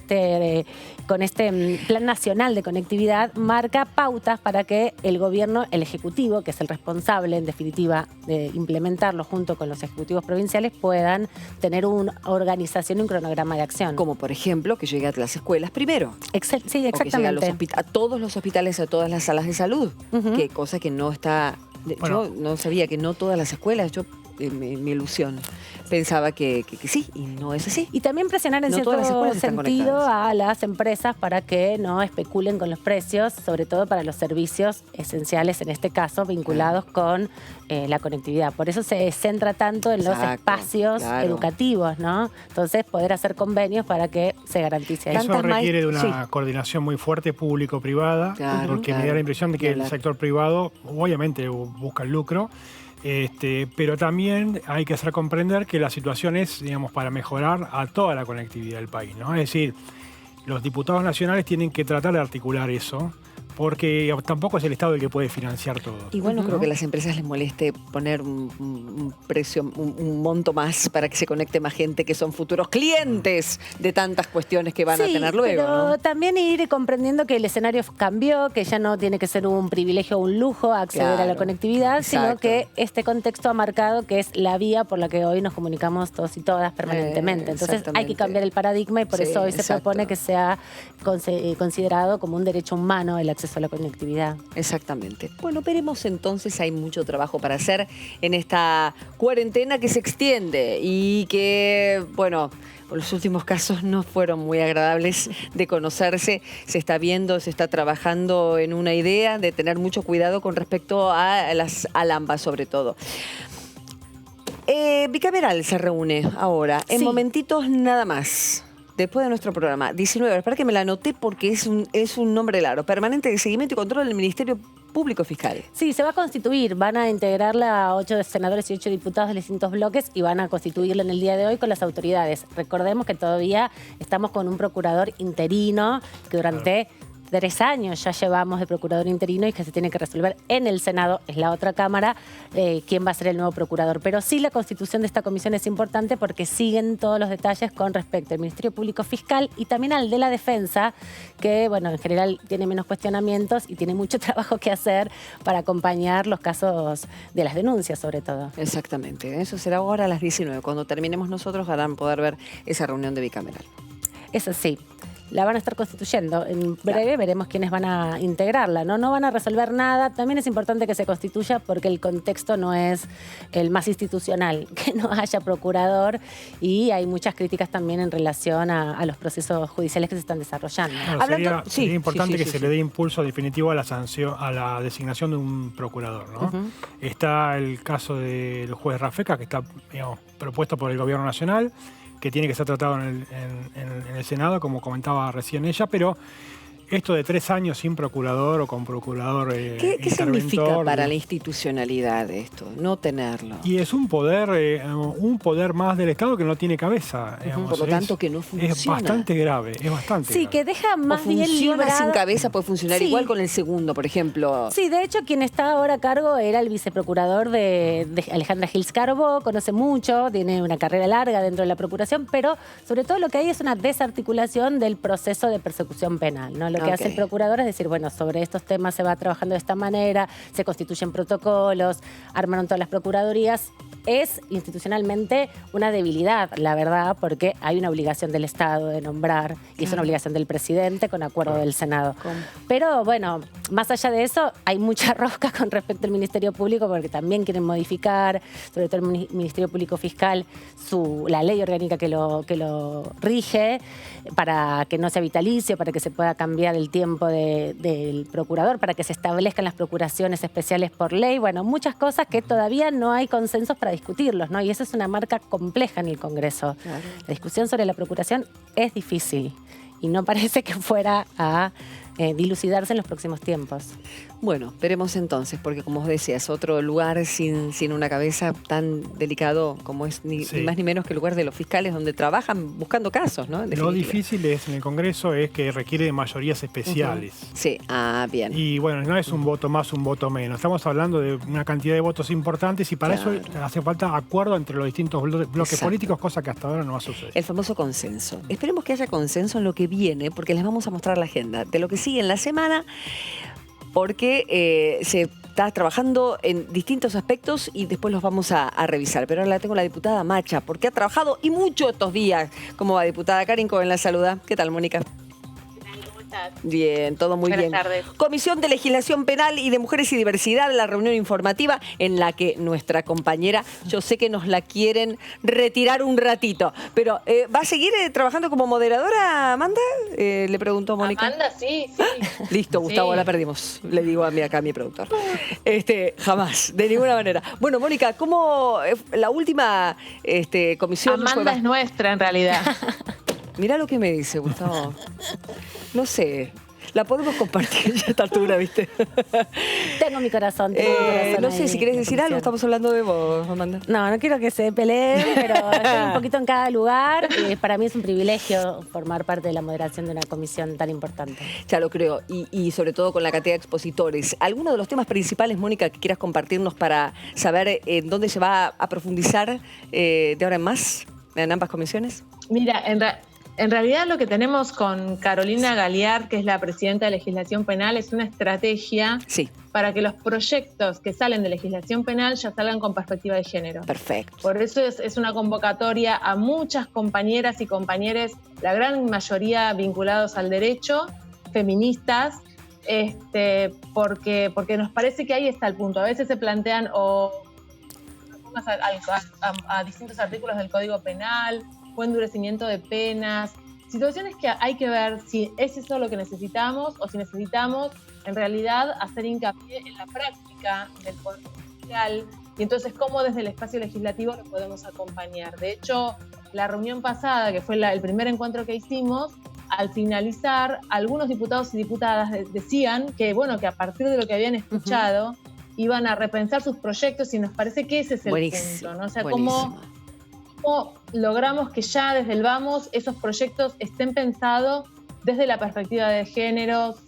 este Plan Nacional de Conectividad marca pautas para que el gobierno, el ejecutivo, que es el responsable en definitiva de implementarlo junto con los ejecutivos provinciales, puedan tener una organización y un cronograma de acción. Como por ejemplo que llegue a las escuelas primero. Sí, O que llegue exactamente. a todos los hospitales, a todas las salas de salud. Que cosa que no está... Bueno. Yo no sabía que no todas las escuelas, mi ilusión, pensaba que sí, y no es así. Y también presionar en No cierto todas las escuelas están sentido conectadas. a las empresas para que no especulen con los precios, sobre todo para los servicios esenciales, en este caso, vinculados con la conectividad. Por eso se centra tanto en los espacios educativos, ¿no? Entonces, poder hacer convenios para que se garantice eso. Eso requiere de una coordinación muy fuerte público-privada, porque me da la impresión de que el sector privado, obviamente, busca el lucro, pero también hay que hacer comprender que la situación es, digamos, para mejorar a toda la conectividad del país, ¿no? Es decir, los diputados nacionales tienen que tratar de articular eso, porque tampoco es el Estado el que puede financiar todo. Igual no creo que a las empresas les moleste poner un precio, un monto más para que se conecte más gente que son futuros clientes de tantas cuestiones que van a tener luego. Pero ¿no? también ir comprendiendo que el escenario cambió, que ya no tiene que ser un privilegio o un lujo acceder a la conectividad, sino que este contexto ha marcado que es la vía por la que hoy nos comunicamos todos y todas permanentemente. Entonces hay que cambiar el paradigma y por eso hoy se propone que sea considerado como un derecho humano el acceso a la conectividad. Exactamente. Bueno, veremos entonces, hay mucho trabajo para hacer en esta cuarentena que se extiende y que, bueno, los últimos casos no fueron muy agradables de conocerse. Se está viendo, se está trabajando en una idea de tener mucho cuidado con respecto a las AMBA sobre todo. Bicameral se reúne ahora, en momentitos nada más. Después de nuestro programa, 19 horas. Para que me la anoté porque es un nombre largo. Permanente de Seguimiento y Control del Ministerio Público Fiscal. Sí, se va a constituir. Van a integrarla a 8 senadores y 8 diputados de distintos bloques y van a constituirla en el día de hoy con las autoridades. Recordemos que todavía estamos con un procurador interino que durante 3 años ya llevamos de procurador interino y que se tiene que resolver en el Senado, es la otra Cámara, quién va a ser el nuevo procurador. Pero sí la constitución de esta comisión es importante porque siguen todos los detalles con respecto al Ministerio Público Fiscal y también al de la Defensa, que bueno, en general tiene menos cuestionamientos y tiene mucho trabajo que hacer para acompañar los casos de las denuncias, sobre todo. Exactamente. Eso será ahora a las 19. Cuando terminemos nosotros, harán poder ver esa reunión de bicameral. Eso sí. La van a estar constituyendo. En breve veremos quiénes van a integrarla, ¿no? No van a resolver nada. También es importante que se constituya porque el contexto no es el más institucional, que no haya procurador y hay muchas críticas también en relación a los procesos judiciales que se están desarrollando. Bueno, sería importante que se le dé impulso definitivo a la sanción, a la designación de un procurador, ¿no? Está el caso del juez Rafeca, que está, digamos, propuesto por el Gobierno Nacional, que tiene que ser tratado en el Senado, como comentaba recién ella, pero esto de 3 años sin procurador o con procurador ¿Qué significa interventor, para la institucionalidad esto, no tenerlo? Y es un poder más del Estado que no tiene cabeza. Digamos. Por lo tanto, que no funciona. Es bastante grave, es bastante Sí, grave. que deja más O bien funciona librado. sin cabeza, puede funcionar Sí. igual con el segundo, por ejemplo. Sí, de hecho, quien está ahora a cargo era el viceprocurador de Alejandra Gils Carbó, conoce mucho, tiene una carrera larga dentro de la Procuración, pero sobre todo lo que hay es una desarticulación del proceso de persecución penal, ¿no? Lo que hace el procurador es decir, bueno, sobre estos temas se va trabajando de esta manera, se constituyen protocolos, armaron todas las procuradurías. Es institucionalmente una debilidad, la verdad, porque hay una obligación del Estado de nombrar y es una obligación del presidente con acuerdo del Senado. Pero bueno, más allá de eso, hay mucha rosca con respecto al Ministerio Público porque también quieren modificar, sobre todo el Ministerio Público Fiscal, la ley orgánica que lo rige para que no sea vitalicio, para que se pueda cambiar el tiempo del procurador, para que se establezcan las procuraciones especiales por ley. Bueno, muchas cosas que todavía no hay consensos para discutirlos, ¿no? Y eso es una marca compleja en el Congreso. Claro. La discusión sobre la procuración es difícil y no parece que fuera a dilucidarse en los próximos tiempos. Bueno, veremos entonces, porque como vos decías, otro lugar sin una cabeza tan delicado como es ni más ni menos que el lugar de los fiscales donde trabajan buscando casos, ¿no? Lo difícil es en el Congreso es que requiere de mayorías especiales. Sí, bien. Y bueno, no es un voto más, un voto menos. Estamos hablando de una cantidad de votos importantes y para eso hace falta acuerdo entre los distintos bloques políticos, cosa que hasta ahora no ha sucedido. El famoso consenso. Esperemos que haya consenso en lo que viene, porque les vamos a mostrar la agenda de lo que sigue en la semana, porque se está trabajando en distintos aspectos y después los vamos a revisar. Pero ahora la tengo la diputada Macha, porque ha trabajado y mucho estos días. ¿Cómo va, diputada? Karin Cohen la saluda. ¿Qué tal, Mónica? Bien, todo muy bien. Buenas tardes. Comisión de Legislación Penal y de Mujeres y Diversidad, la reunión informativa en la que nuestra compañera, yo sé que nos la quieren retirar un ratito, pero ¿va a seguir trabajando como moderadora, Amanda? Le preguntó Mónica. Amanda, sí. Listo, Gustavo, Sí. la perdimos. Le digo acá a mi productor. Jamás, de ninguna manera. Bueno, Mónica, ¿cómo la última comisión Amanda es nuestra, en realidad. Mirá lo que me dice, Gustavo. No sé. La podemos compartir ya a esta altura, ¿viste? Tengo mi corazón. No sé si querés decir algo. Estamos hablando de vos, Amanda. No quiero que se peleen, pero estoy un poquito en cada lugar. Para mí es un privilegio formar parte de la moderación de una comisión tan importante. Ya lo creo. Y sobre todo con la cantidad de expositores. ¿Alguno de los temas principales, Mónica, que quieras compartirnos para saber en dónde se va a profundizar de ahora en más en ambas comisiones? Mira, en realidad lo que tenemos con Carolina Galear, que es la presidenta de Legislación Penal, es una estrategia para que los proyectos que salen de legislación penal ya salgan con perspectiva de género. Perfecto. Por eso es una convocatoria a muchas compañeras y compañeros, la gran mayoría vinculados al derecho, feministas, porque nos parece que ahí está el punto. A veces se plantean a distintos artículos del Código Penal, o endurecimiento de penas, situaciones que hay que ver si es eso lo que necesitamos o si necesitamos en realidad hacer hincapié en la práctica del Poder Judicial y entonces cómo desde el espacio legislativo lo podemos acompañar. De hecho, la reunión pasada, que fue el primer encuentro que hicimos, al finalizar, algunos diputados y diputadas decían que a partir de lo que habían escuchado iban a repensar sus proyectos y nos parece que ese es el punto, ¿no? O sea, cómo logramos que ya desde el vamos esos proyectos estén pensados desde la perspectiva de géneros,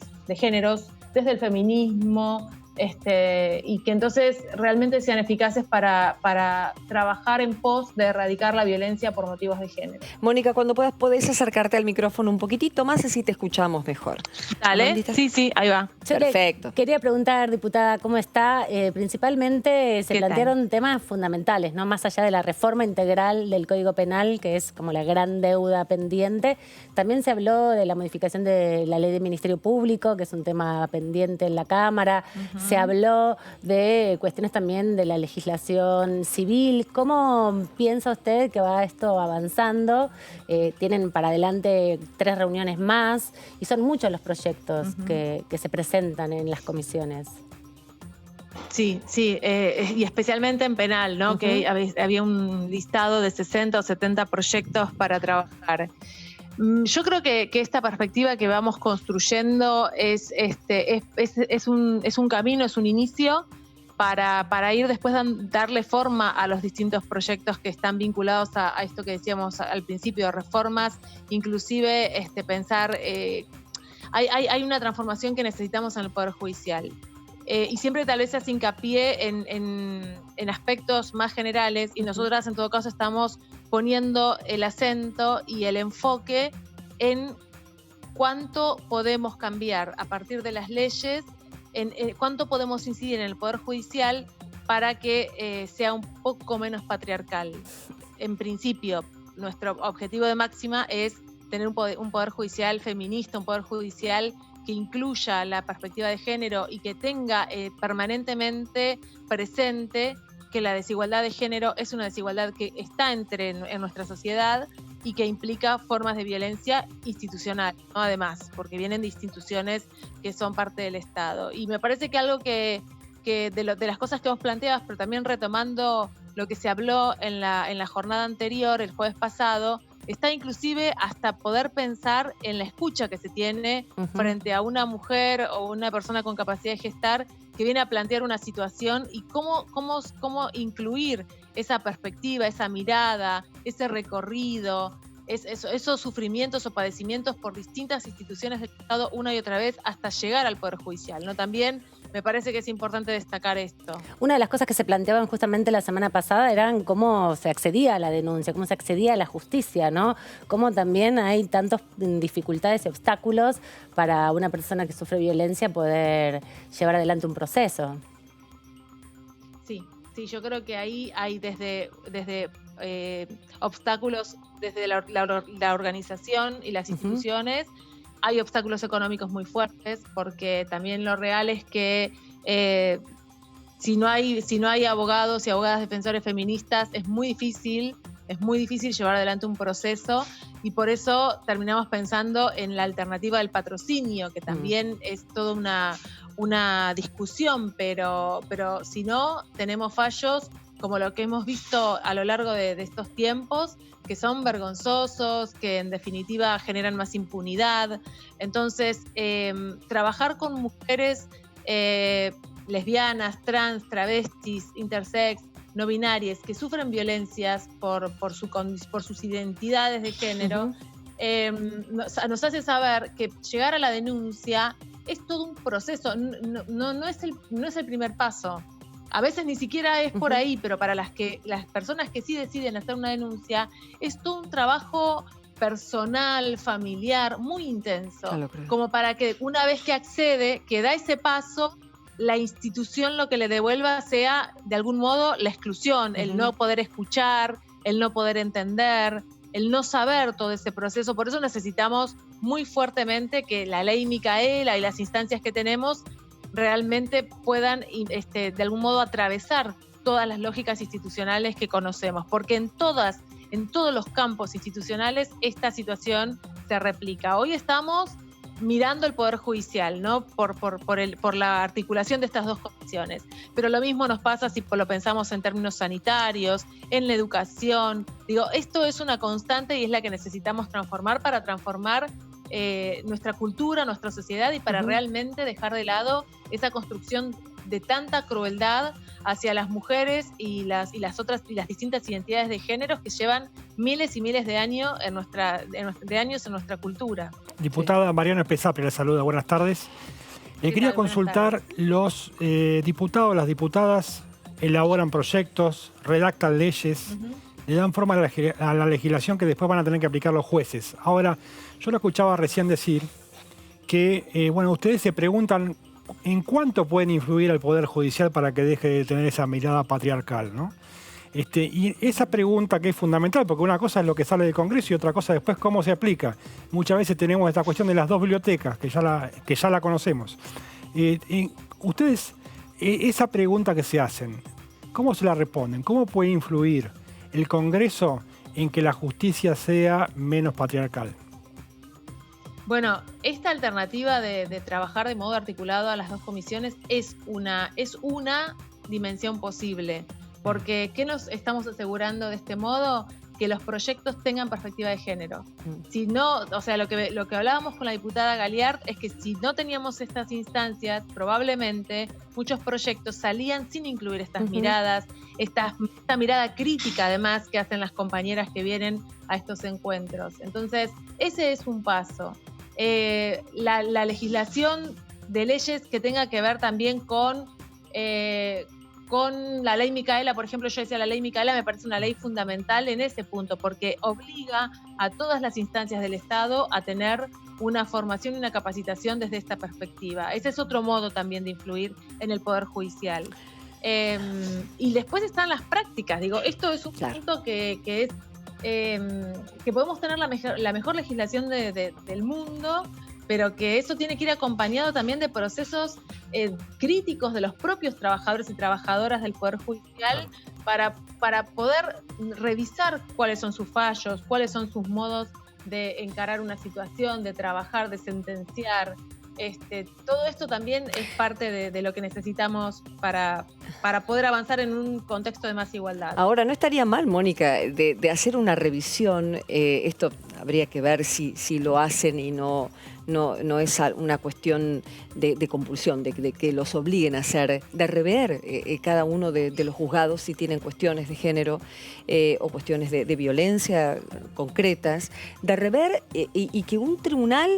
desde el feminismo, y que entonces realmente sean eficaces para trabajar en pos de erradicar la violencia por motivos de género. Mónica, cuando puedas, podés acercarte al micrófono un poquitito más, así te escuchamos mejor. Dale, sí, ahí va. Perfecto. Quería preguntar, diputada, ¿cómo está? Principalmente se plantearon temas fundamentales, ¿no? Más allá de la reforma integral del Código Penal, que es como la gran deuda pendiente, también se habló de la modificación de la Ley del Ministerio Público, que es un tema pendiente en la Cámara. Se habló de cuestiones también de la legislación civil. ¿Cómo piensa usted que va esto avanzando? Tienen para adelante 3 reuniones más y son muchos los proyectos que se presentan en las comisiones. Sí, y especialmente en penal, ¿no? Que había un listado de 60 o 70 proyectos para trabajar. Yo creo que esta perspectiva que vamos construyendo es un camino, es un inicio para ir después darle forma a los distintos proyectos que están vinculados a esto que decíamos al principio, reformas, inclusive pensar, hay una transformación que necesitamos en el Poder Judicial. Y siempre tal vez se hace hincapié en aspectos más generales, y nosotras en todo caso estamos poniendo el acento y el enfoque en cuánto podemos cambiar a partir de las leyes, en cuánto podemos incidir en el Poder Judicial para que sea un poco menos patriarcal. En principio, nuestro objetivo de máxima es tener un poder judicial feminista, un Poder Judicial que incluya la perspectiva de género y que tenga permanentemente presente que la desigualdad de género es una desigualdad que está en nuestra sociedad y que implica formas de violencia institucional, ¿no? Además, porque vienen de instituciones que son parte del Estado. Y me parece que algo que de las cosas que vos planteabas, pero también retomando lo que se habló en la jornada anterior, el jueves pasado, está inclusive hasta poder pensar en la escucha que se tiene frente a una mujer o una persona con capacidad de gestar que viene a plantear una situación y cómo incluir esa perspectiva, esa mirada, ese recorrido, esos sufrimientos o padecimientos por distintas instituciones del Estado una y otra vez hasta llegar al Poder Judicial, ¿no? También me parece que es importante destacar esto. Una de las cosas que se planteaban justamente la semana pasada eran cómo se accedía a la denuncia, cómo se accedía a la justicia, ¿no? Cómo también hay tantas dificultades y obstáculos para una persona que sufre violencia poder llevar adelante un proceso. Sí, yo creo que ahí hay desde obstáculos desde la organización y las instituciones. Hay obstáculos económicos muy fuertes, porque también lo real es que si no hay abogados y abogadas defensores feministas, es muy difícil llevar adelante un proceso, y por eso terminamos pensando en la alternativa del patrocinio, que también es toda una discusión, pero si no, tenemos fallos como lo que hemos visto a lo largo de estos tiempos, que son vergonzosos, que en definitiva generan más impunidad. Entonces, trabajar con mujeres lesbianas, trans, travestis, intersex, no binarias, que sufren violencias por sus identidades de género, nos hace saber que llegar a la denuncia es todo un proceso, no es el primer paso. A veces ni siquiera es por ahí, pero para las personas que sí deciden hacer una denuncia, es todo un trabajo personal, familiar, muy intenso, como para que una vez que accede, que da ese paso, la institución lo que le devuelva sea, de algún modo, la exclusión, el no poder escuchar, el no poder entender, el no saber todo ese proceso. Por eso necesitamos muy fuertemente que la ley Micaela y las instancias que tenemos realmente puedan de algún modo atravesar todas las lógicas institucionales que conocemos, porque en todos los campos institucionales esta situación se replica. Hoy estamos mirando el Poder Judicial, ¿no? por la articulación de estas dos comisiones, pero lo mismo nos pasa si lo pensamos en términos sanitarios, en la educación. Digo, esto es una constante y es la que necesitamos transformar para transformar nuestra cultura, nuestra sociedad, y para realmente dejar de lado esa construcción de tanta crueldad hacia las mujeres y las distintas identidades de género que llevan miles y miles de años en nuestra cultura. Diputada Mariana Espesapia, le saluda, buenas tardes. Quería consultar, los diputados, las diputadas elaboran proyectos, redactan leyes, le dan forma a la legislación que después van a tener que aplicar los jueces. Ahora, yo lo escuchaba recién decir que, ustedes se preguntan en cuánto pueden influir al Poder Judicial para que deje de tener esa mirada patriarcal, ¿no? Y esa pregunta que es fundamental, porque una cosa es lo que sale del Congreso y otra cosa después cómo se aplica. Muchas veces tenemos esta cuestión de las dos bibliotecas, que ya la conocemos. Ustedes, esa pregunta que se hacen, ¿cómo se la responden? ¿Cómo puede influir el Congreso en que la justicia sea menos patriarcal? Bueno, esta alternativa de trabajar de modo articulado a las dos comisiones es una dimensión posible. Porque, ¿qué nos estamos asegurando de este modo? que los proyectos tengan perspectiva de género. Si no, o sea, lo que hablábamos con la diputada Galiard es que si no teníamos estas instancias, probablemente muchos proyectos salían sin incluir estas miradas, esta mirada crítica además que hacen las compañeras que vienen a estos encuentros. Entonces, ese es un paso. La legislación de leyes que tenga que ver también con la ley Micaela, por ejemplo, yo decía la ley Micaela me parece una ley fundamental en ese punto, porque obliga a todas las instancias del Estado a tener una formación y una capacitación desde esta perspectiva. Ese es otro modo también de influir en el Poder Judicial. Y después están las prácticas. Digo, esto es un punto que es que podemos tener la mejor legislación del mundo, pero que eso tiene que ir acompañado también de procesos críticos de los propios trabajadores y trabajadoras del Poder Judicial para poder revisar cuáles son sus fallos, cuáles son sus modos de encarar una situación, de trabajar, de sentenciar. Todo esto también es parte de lo que necesitamos para poder avanzar en un contexto de más igualdad. Ahora, no estaría mal, Mónica, de hacer una revisión. Esto habría que ver si lo hacen y no es una cuestión de compulsión, de que los obliguen a hacer, de rever cada uno de los juzgados si tienen cuestiones de género o cuestiones de violencia concretas, de rever y que un tribunal...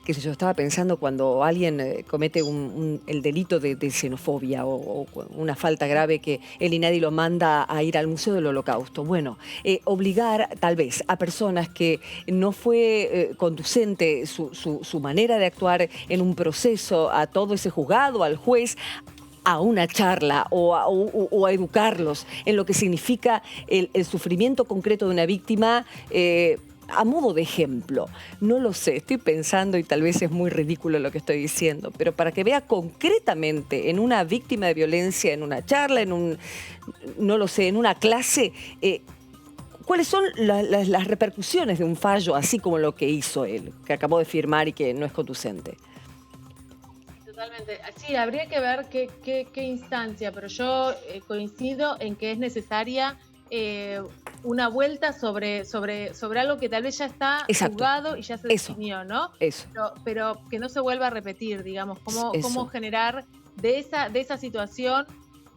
Que yo estaba pensando cuando alguien comete el delito de xenofobia o una falta grave que el INADI lo manda a ir al Museo del Holocausto. Bueno, obligar tal vez a personas que no fue conducente su manera de actuar en un proceso a todo ese juzgado, al juez, a una charla o a educarlos en lo que significa el sufrimiento concreto de una víctima, a modo de ejemplo. No lo sé, estoy pensando y tal vez es muy ridículo lo que estoy diciendo, pero para que vea concretamente en una víctima de violencia, en una charla, en una clase, cuáles son las repercusiones de un fallo así como lo que hizo él, que acabó de firmar y que no es conducente. Totalmente. Sí, habría que ver qué instancia, pero yo coincido en que es necesaria una vuelta sobre algo que tal vez ya está juzgado y ya se definió, ¿no? Eso. Pero que no se vuelva a repetir, digamos, cómo generar de esa situación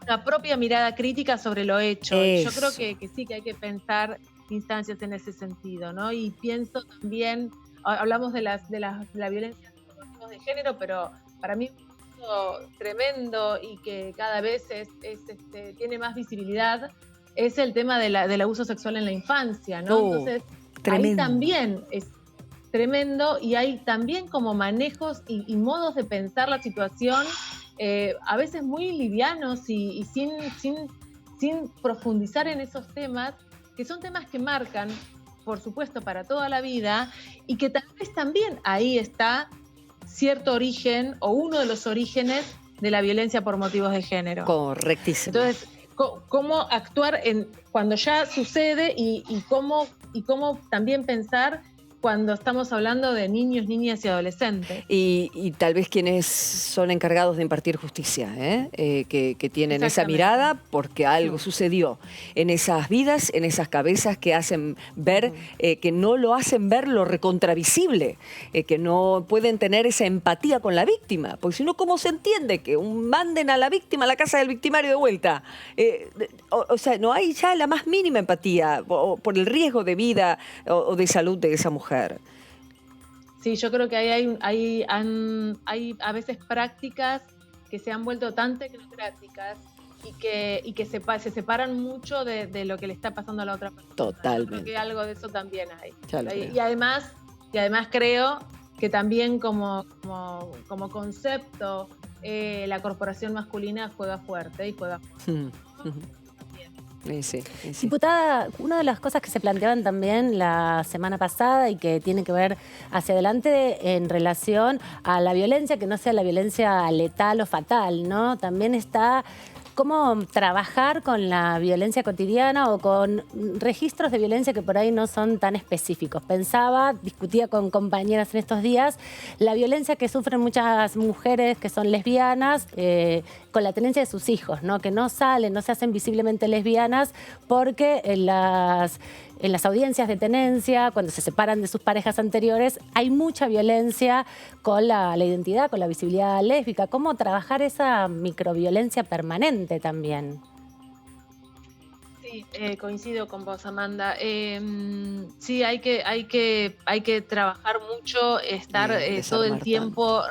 una propia mirada crítica sobre lo hecho. Yo creo que sí, que hay que pensar instancias en ese sentido, ¿no? Y pienso también, hablamos de la violencia de género, pero para mí un punto tremendo y que cada vez tiene más visibilidad es el tema del abuso sexual en la infancia, ¿no? Entonces, tremendo. Ahí también es tremendo y hay también como manejos y modos de pensar la situación a veces muy livianos y sin profundizar en esos temas, que son temas que marcan, por supuesto, para toda la vida y que tal vez también ahí está cierto origen o uno de los orígenes de la violencia por motivos de género. Correctísimo. Entonces, cómo actuar cuando ya sucede y cómo también pensar cuando estamos hablando de niños, niñas y adolescentes. Y tal vez quienes son encargados de impartir justicia, que tienen esa mirada porque algo sucedió en esas vidas, en esas cabezas que hacen ver, que no lo hacen ver lo recontravisible, que no pueden tener esa empatía con la víctima, porque si no, ¿cómo se entiende que manden a la víctima a la casa del victimario de vuelta? O sea, no hay ya la más mínima empatía por el riesgo de vida o de salud de esa mujer. Sí, yo creo que hay a veces prácticas que se han vuelto tan tecnocráticas y que se separan mucho de lo que le está pasando a la otra persona. Totalmente. Yo creo que algo de eso también hay. Y además creo que también como concepto la corporación masculina juega fuerte y juega fuerte. Sí. Diputada, una de las cosas que se planteaban también la semana pasada y que tiene que ver hacia adelante en relación a la violencia, que no sea la violencia letal o fatal, ¿no? También está cómo trabajar con la violencia cotidiana o con registros de violencia que por ahí no son tan específicos. Discutía con compañeras en estos días, la violencia que sufren muchas mujeres que son lesbianas con la tenencia de sus hijos, ¿no? Que no salen, no se hacen visiblemente lesbianas porque en las audiencias de tenencia, cuando se separan de sus parejas anteriores, hay mucha violencia con la identidad, con la visibilidad lésbica. ¿Cómo trabajar esa microviolencia permanente también? Sí, coincido con vos, Amanda. Sí, hay que trabajar mucho, estar todo el tiempo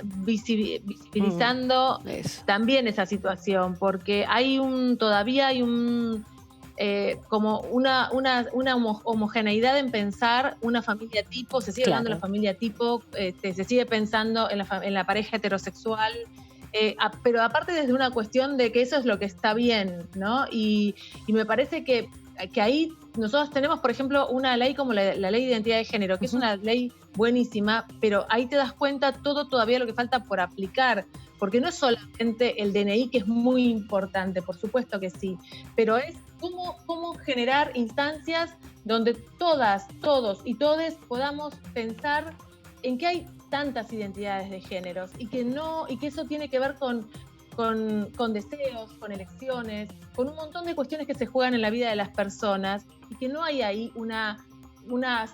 visibilizando también esa situación, porque todavía hay como una homogeneidad en pensar una familia tipo, se sigue hablando de la familia tipo, se sigue pensando en la pareja heterosexual, pero aparte desde una cuestión de que eso es lo que está bien, ¿no? Y me parece que ahí nosotros tenemos, por ejemplo, una ley como la Ley de Identidad de Género, que es una ley buenísima, pero ahí te das cuenta todo todavía lo que falta por aplicar, porque no es solamente el DNI, que es muy importante, por supuesto que sí, pero es cómo generar instancias donde todas, todos y todes podamos pensar en que hay tantas identidades de géneros y que eso tiene que ver con deseos, con elecciones, con un montón de cuestiones que se juegan en la vida de las personas y que no hay ahí una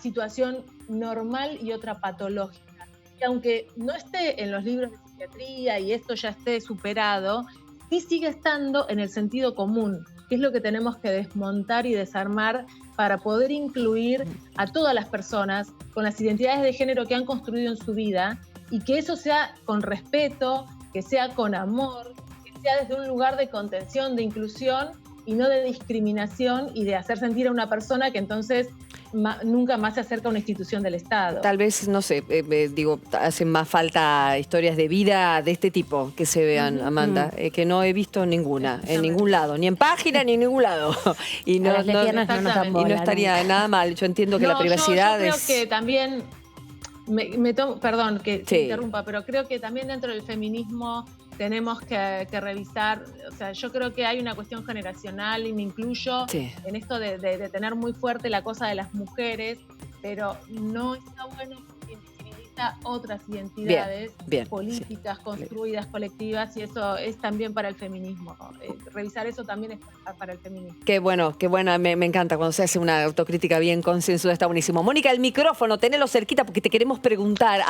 situación normal y otra patológica. Y aunque no esté en los libros de psiquiatría y esto ya esté superado, sí sigue estando en el sentido común, que es lo que tenemos que desmontar y desarmar para poder incluir a todas las personas con las identidades de género que han construido en su vida y que eso sea con respeto, que sea con amor, que sea desde un lugar de contención, de inclusión y no de discriminación y de hacer sentir a una persona que entonces nunca más se acerca a una institución del Estado. Tal vez, no sé, hacen más falta historias de vida de este tipo que se vean, Amanda, que no he visto ninguna, en ningún lado, ni en página ni en ningún lado. Y no estaría nada mal. Yo entiendo que la privacidad yo creo que también, perdón que te interrumpa, pero creo que también dentro del feminismo tenemos que revisar, o sea, yo creo que hay una cuestión generacional y me incluyo en esto de tener muy fuerte la cosa de las mujeres, pero no está bueno porque invisibiliza otras identidades políticas construidas, colectivas, y eso es también para el feminismo. Revisar eso también es para el feminismo. Qué bueno, me encanta cuando se hace una autocrítica bien consensuada, está buenísimo. Mónica, el micrófono, tenelo cerquita porque te queremos preguntar.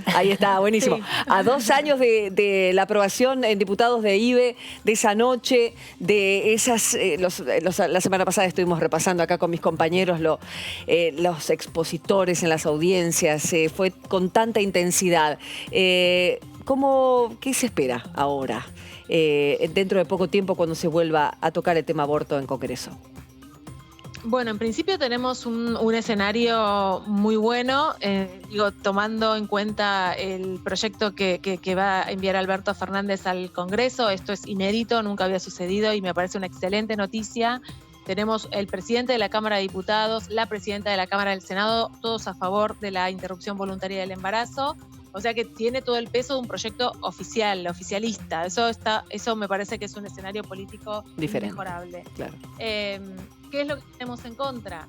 Ahí está, buenísimo. Sí. A 2 años de la aprobación en diputados de IBE, de esa noche, de esas... la semana pasada estuvimos repasando acá con mis compañeros los expositores en las audiencias, fue con tanta intensidad. ¿Qué se espera ahora, dentro de poco tiempo, cuando se vuelva a tocar el tema aborto en Congreso? Bueno, en principio tenemos un escenario muy bueno, tomando en cuenta el proyecto que va a enviar Alberto Fernández al Congreso. Esto es inédito, nunca había sucedido y me parece una excelente noticia. Tenemos el presidente de la Cámara de Diputados, la presidenta de la Cámara del Senado, todos a favor de la interrupción voluntaria del embarazo. O sea que tiene todo el peso de un proyecto oficialista. Eso me parece que es un escenario político inmejorable. Claro. ¿Qué es lo que tenemos en contra?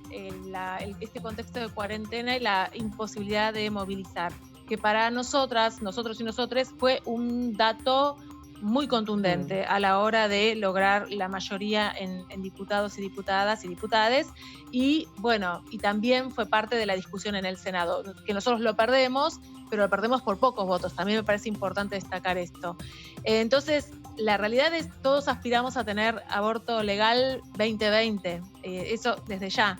Este contexto de cuarentena y la imposibilidad de movilizar, que para nosotros y nosotres fue un dato muy contundente a la hora de lograr la mayoría en diputados y diputadas y diputades, y bueno, y también fue parte de la discusión en el Senado, que nosotros lo perdemos, pero lo perdemos por pocos votos. También me parece importante destacar esto. Entonces, la realidad es que todos aspiramos a tener aborto legal 2020, eso desde ya.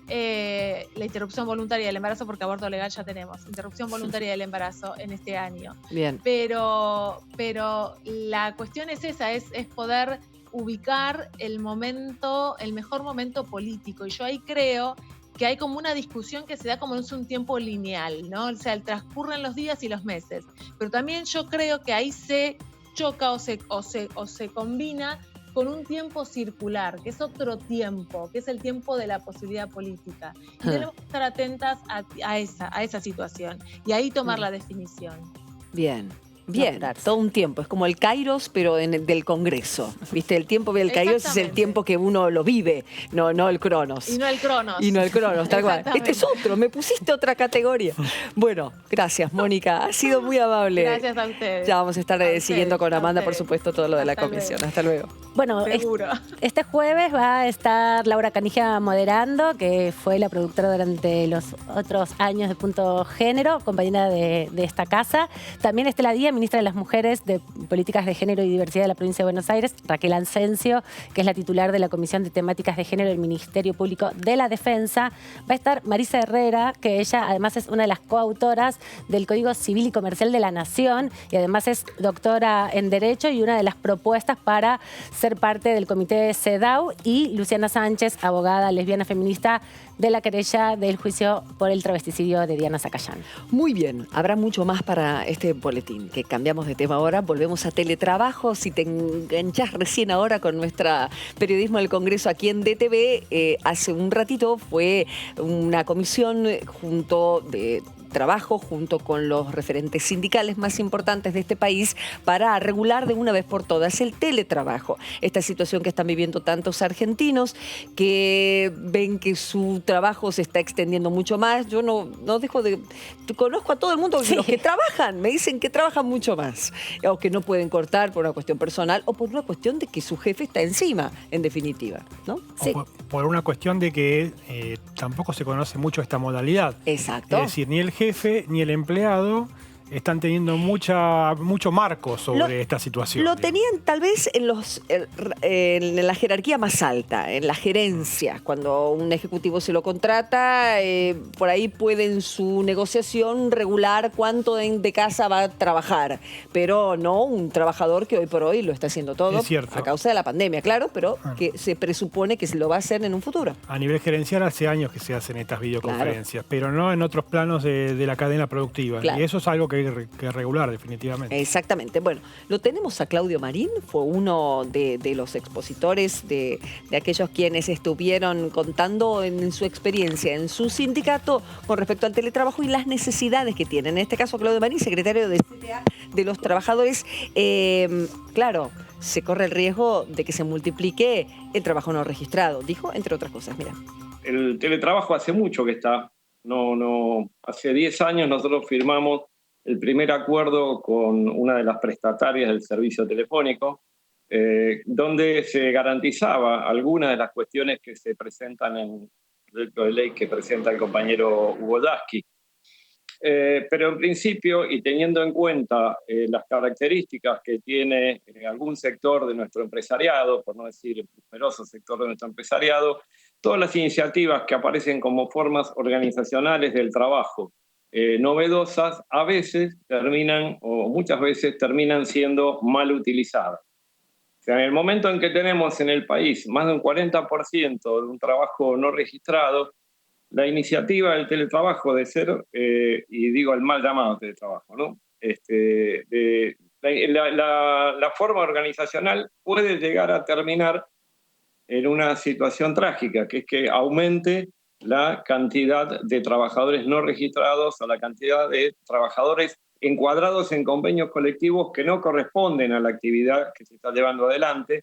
La interrupción voluntaria del embarazo, porque aborto legal ya tenemos, interrupción voluntaria del embarazo en este año. Bien. Pero la cuestión es esa, es poder ubicar el mejor momento político, y yo ahí creo que hay como una discusión que se da como en un tiempo lineal, ¿no? O sea, transcurren los días y los meses, pero también yo creo que ahí se choca o se combina con un tiempo circular, que es otro tiempo, que es el tiempo de la posibilidad política. Y tenemos que estar atentas a esa situación y ahí tomar la definición. Bien. Bien, nombrarse. todo un tiempo. Es como el Kairos, pero del Congreso. ¿Viste? El tiempo del Kairos es el Exactamente. tiempo que uno lo vive, no el Cronos. Y no el Cronos. Y no el Cronos, tal cual. Este es Exactamente. otro, me pusiste otra categoría. Bueno, gracias, Mónica. Ha sido muy amable. Gracias a ustedes. Ya vamos a estar A ustedes, siguiendo con a Amanda, por ustedes. supuesto, todo lo de la Hasta comisión. luego. Hasta luego. Bueno, Seguro. este jueves va a estar Laura Canija moderando, que fue la productora durante los otros años de Punto Género, compañera de esta casa. También Estela Díaz, ministra de las Mujeres, de Políticas de Género y Diversidad de la Provincia de Buenos Aires. Raquel Ancencio, que es la titular de la Comisión de Temáticas de Género del Ministerio Público de la Defensa. Va a estar Marisa Herrera, que ella además es una de las coautoras del Código Civil y Comercial de la Nación y además es doctora en Derecho y una de las propuestas para ser parte del comité CEDAW, y Luciana Sánchez, abogada lesbiana feminista, de la querella del juicio por el travesticidio de Diana Zacayán. Muy bien, habrá mucho más para este boletín, que cambiamos de tema ahora, volvemos a teletrabajo. Si te enganchás recién ahora con nuestra periodismo del Congreso aquí en DTV, hace un ratito fue una comisión trabajo junto con los referentes sindicales más importantes de este país para regular de una vez por todas el teletrabajo. Esta situación que están viviendo tantos argentinos que ven que su trabajo se está extendiendo mucho más. Yo no dejo de... Conozco a todo el mundo, Sí. Los que trabajan, me dicen que trabajan mucho más, o que no pueden cortar por una cuestión personal o por una cuestión de que su jefe está encima, en definitiva, ¿no? Sí. O por una cuestión de que tampoco se conoce mucho esta modalidad. Exacto. Es decir, ni el jefe ni el empleado están teniendo mucho marco sobre esta situación. Lo tenían tal vez en la jerarquía más alta, en la gerencia. Cuando un ejecutivo se lo contrata, por ahí puede en su negociación regular cuánto de casa va a trabajar. Pero no un trabajador que hoy por hoy lo está haciendo todo Es cierto. a causa de la pandemia, claro, pero que se presupone que se lo va a hacer en un futuro. A nivel gerencial hace años que se hacen estas videoconferencias, pero no en otros planos de la cadena productiva. Claro. Y eso es algo que hay que regular definitivamente. Exactamente. Bueno, lo tenemos a Claudio Marín, fue uno de los expositores de aquellos quienes estuvieron contando en su experiencia, en su sindicato, con respecto al teletrabajo y las necesidades que tienen. En este caso, Claudio Marín, secretario de CTA de los trabajadores. Claro, se corre el riesgo de que se multiplique el trabajo no registrado, dijo, entre otras cosas. Mira. El teletrabajo hace mucho que está. Hace 10 años nosotros firmamos el primer acuerdo con una de las prestatarias del servicio telefónico, donde se garantizaba algunas de las cuestiones que se presentan en el proyecto de ley que presenta el compañero Hugo Yasky. Pero en principio, y teniendo en cuenta las características que tiene algún sector de nuestro empresariado, por no decir el numeroso sector de nuestro empresariado, todas las iniciativas que aparecen como formas organizacionales del trabajo novedosas, a veces terminan, o muchas veces terminan siendo mal utilizadas. O sea, en el momento en que tenemos en el país más de un 40% de un trabajo no registrado, la iniciativa del teletrabajo de ser, y digo el mal llamado teletrabajo, ¿no? La forma organizacional puede llegar a terminar en una situación trágica, que es que aumente la cantidad de trabajadores no registrados a la cantidad de trabajadores encuadrados en convenios colectivos que no corresponden a la actividad que se está llevando adelante,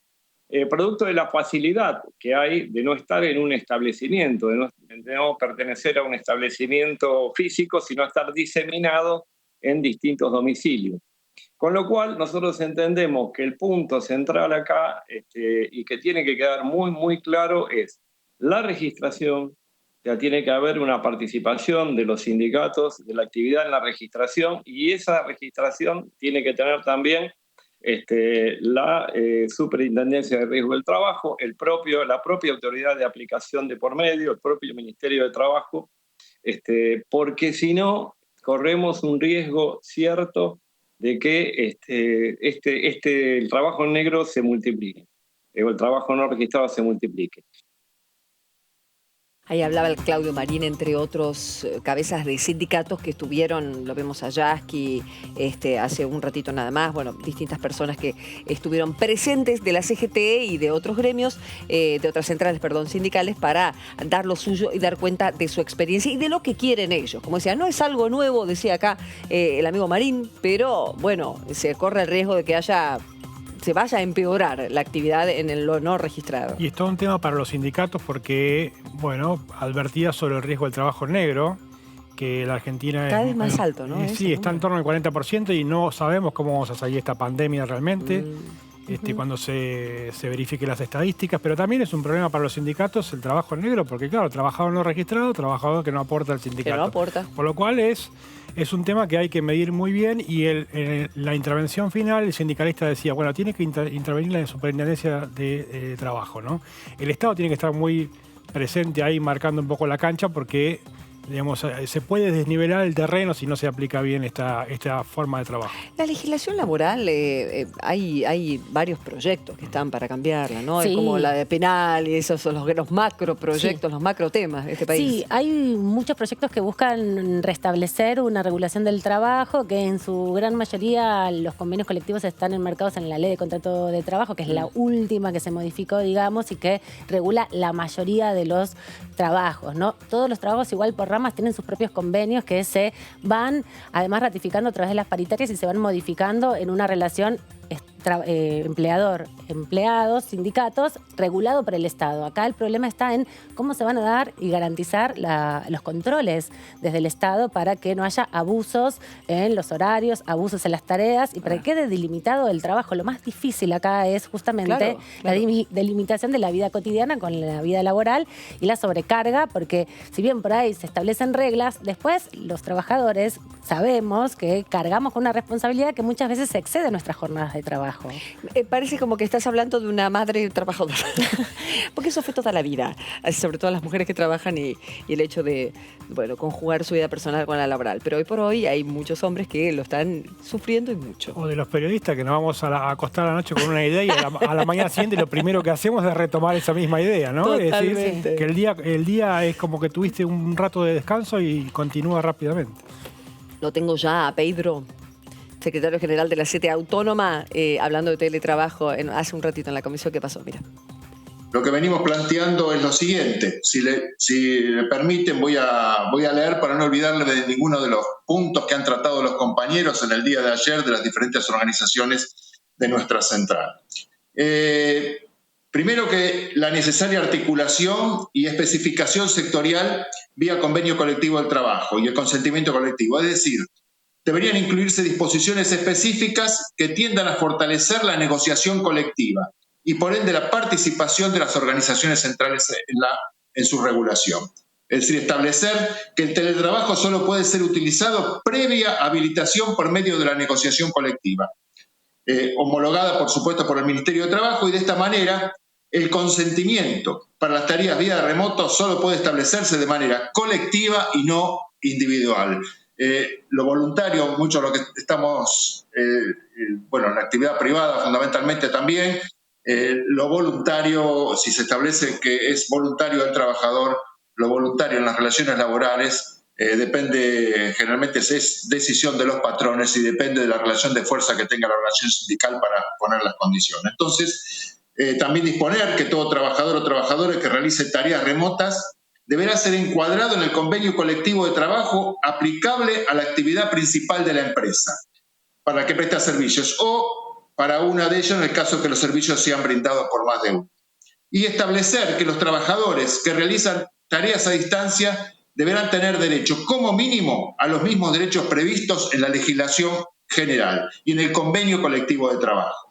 producto de la facilidad que hay de no estar en un establecimiento, de no pertenecer a un establecimiento físico, sino estar diseminado en distintos domicilios. Con lo cual, nosotros entendemos que el punto central acá, y que tiene que quedar muy, muy claro, es la registración. Ya tiene que haber una participación de los sindicatos, de la actividad en la registración, y esa registración tiene que tener también la Superintendencia de Riesgo del Trabajo, la propia autoridad de aplicación de por medio, el propio Ministerio de Trabajo, porque si no, corremos un riesgo cierto de que el trabajo negro se multiplique, o el trabajo no registrado se multiplique. Ahí hablaba el Claudio Marín, entre otros cabezas de sindicatos que estuvieron, lo vemos a Yasky, hace un ratito nada más, bueno, distintas personas que estuvieron presentes de la CGT y de otros gremios, de otras centrales, sindicales, para dar lo suyo y dar cuenta de su experiencia y de lo que quieren ellos. Como decía, no es algo nuevo, decía acá el amigo Marín, pero bueno, se corre el riesgo de que se vaya a empeorar la actividad en lo no registrado. Y es todo un tema para los sindicatos porque, bueno, advertía sobre el riesgo del trabajo negro, que la Argentina cada vez más alto, ¿no? Sí, está en torno al 40% y no sabemos cómo vamos a salir de esta pandemia realmente. Cuando se verifiquen las estadísticas, pero también es un problema para los sindicatos el trabajo negro, porque claro, trabajador no registrado, trabajador que no aporta al sindicato. Que no aporta. Por lo cual es un tema que hay que medir muy bien y en la intervención final el sindicalista decía, bueno, tiene que intervenir la superintendencia de trabajo, ¿no? El Estado tiene que estar muy presente ahí marcando un poco la cancha porque digamos, se puede desnivelar el terreno si no se aplica bien esta forma de trabajo. La legislación laboral, hay varios proyectos que están para cambiarla, ¿no? Sí. Es como la de penal y esos son los macro proyectos, los macro temas de este país. Sí, hay muchos proyectos que buscan restablecer una regulación del trabajo, que en su gran mayoría los convenios colectivos están enmarcados en la Ley de Contrato de Trabajo, que es la última que se modificó, digamos, y que regula la mayoría de los trabajos, ¿no? Todos los trabajos igual por ramas tienen sus propios convenios que se van además ratificando a través de las paritarias y se van modificando en una relación empleador-empleados, sindicatos, regulado por el Estado. Acá el problema está en cómo se van a dar y garantizar los controles desde el Estado para que no haya abusos en los horarios, abusos en las tareas y para que quede delimitado el trabajo. Lo más difícil acá es justamente la delimitación de la vida cotidiana con la vida laboral y la sobrecarga, porque si bien por ahí se establecen reglas, después los trabajadores sabemos que cargamos con una responsabilidad que muchas veces se excede nuestras jornadas de trabajo. Parece como que estás hablando de una madre trabajadora, porque eso fue toda la vida, sobre todo las mujeres que trabajan y el hecho de, bueno, conjugar su vida personal con la laboral. Pero hoy por hoy hay muchos hombres que lo están sufriendo y mucho. O de los periodistas que nos vamos a acostar a la noche con una idea y a la mañana siguiente lo primero que hacemos es retomar esa misma idea, ¿no? Totalmente. Es decir, que el día es como que tuviste un rato de descanso y continúa rápidamente. Lo tengo ya a Pedro, secretario general de la CTA Autónoma, hablando de teletrabajo hace un ratito en la comisión. ¿Qué pasó? Mira. Lo que venimos planteando es lo siguiente. Si le permiten, voy a leer para no olvidarle de ninguno de los puntos que han tratado los compañeros en el día de ayer de las diferentes organizaciones de nuestra central. Primero que la necesaria articulación y especificación sectorial vía convenio colectivo del trabajo y el consentimiento colectivo. Es decir, deberían incluirse disposiciones específicas que tiendan a fortalecer la negociación colectiva y por ende la participación de las organizaciones centrales en su regulación. Es decir, establecer que el teletrabajo solo puede ser utilizado previa habilitación por medio de la negociación colectiva, homologada por supuesto por el Ministerio de Trabajo, y de esta manera el consentimiento para las tareas vía remoto solo puede establecerse de manera colectiva y no individual. Lo voluntario, mucho lo que estamos, en la actividad privada fundamentalmente también, lo voluntario, si se establece que es voluntario el trabajador, lo voluntario en las relaciones laborales depende, generalmente es decisión de los patrones y depende de la relación de fuerza que tenga la relación sindical para poner las condiciones. Entonces, también disponer que todo trabajador o trabajadora que realice tareas remotas deberá ser encuadrado en el convenio colectivo de trabajo aplicable a la actividad principal de la empresa para que preste servicios o para una de ellas en el caso que los servicios sean brindados por más de uno. Y establecer que los trabajadores que realizan tareas a distancia deberán tener derecho como mínimo a los mismos derechos previstos en la legislación general y en el convenio colectivo de trabajo.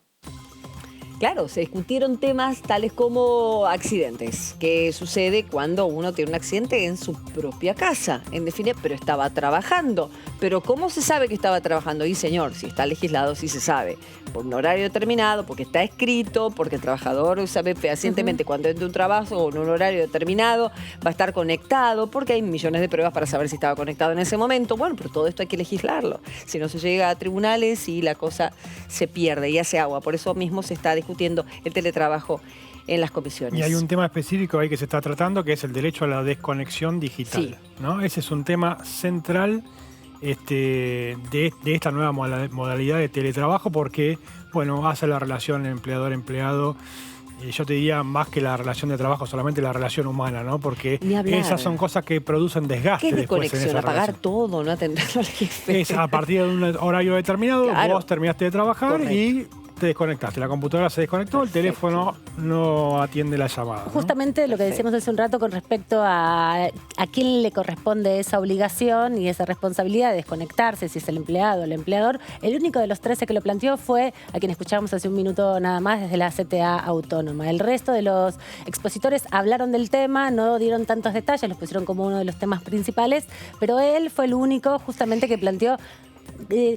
Claro, se discutieron temas tales como accidentes. ¿Qué sucede cuando uno tiene un accidente en su propia casa? En definitiva, pero estaba trabajando. Pero ¿cómo se sabe que estaba trabajando? Y señor, si está legislado, sí se sabe. Por un horario determinado, porque está escrito, porque el trabajador sabe fehacientemente cuando entra un trabajo o en un horario determinado va a estar conectado, porque hay millones de pruebas para saber si estaba conectado en ese momento. Bueno, pero todo esto hay que legislarlo. Si no se llega a tribunales y la cosa se pierde y hace agua. Por eso mismo se está discutiendo el teletrabajo en las comisiones. Y hay un tema específico ahí que se está tratando, que es el derecho a la desconexión digital. Sí. ¿No? Ese es un tema central de esta nueva modalidad de teletrabajo, porque bueno, hace la relación empleador-empleado, yo te diría más que la relación de trabajo, solamente la relación humana, ¿no? Porque esas son cosas que producen desgaste. ¿Qué es después desconexión? en esa Apagar relación. todo, no atenderlo al jefe. Es a partir de un horario determinado, Claro. vos terminaste de trabajar. Correcto. Y te desconectaste. La computadora se desconectó, el teléfono no atiende la llamada, ¿no? Justamente lo que decíamos hace un rato con respecto a quién le corresponde esa obligación y esa responsabilidad de desconectarse, si es el empleado o el empleador. El único de los 13 que lo planteó fue a quien escuchábamos hace un minuto nada más desde la CTA Autónoma. El resto de los expositores hablaron del tema, no dieron tantos detalles, los pusieron como uno de los temas principales, pero él fue el único justamente que planteó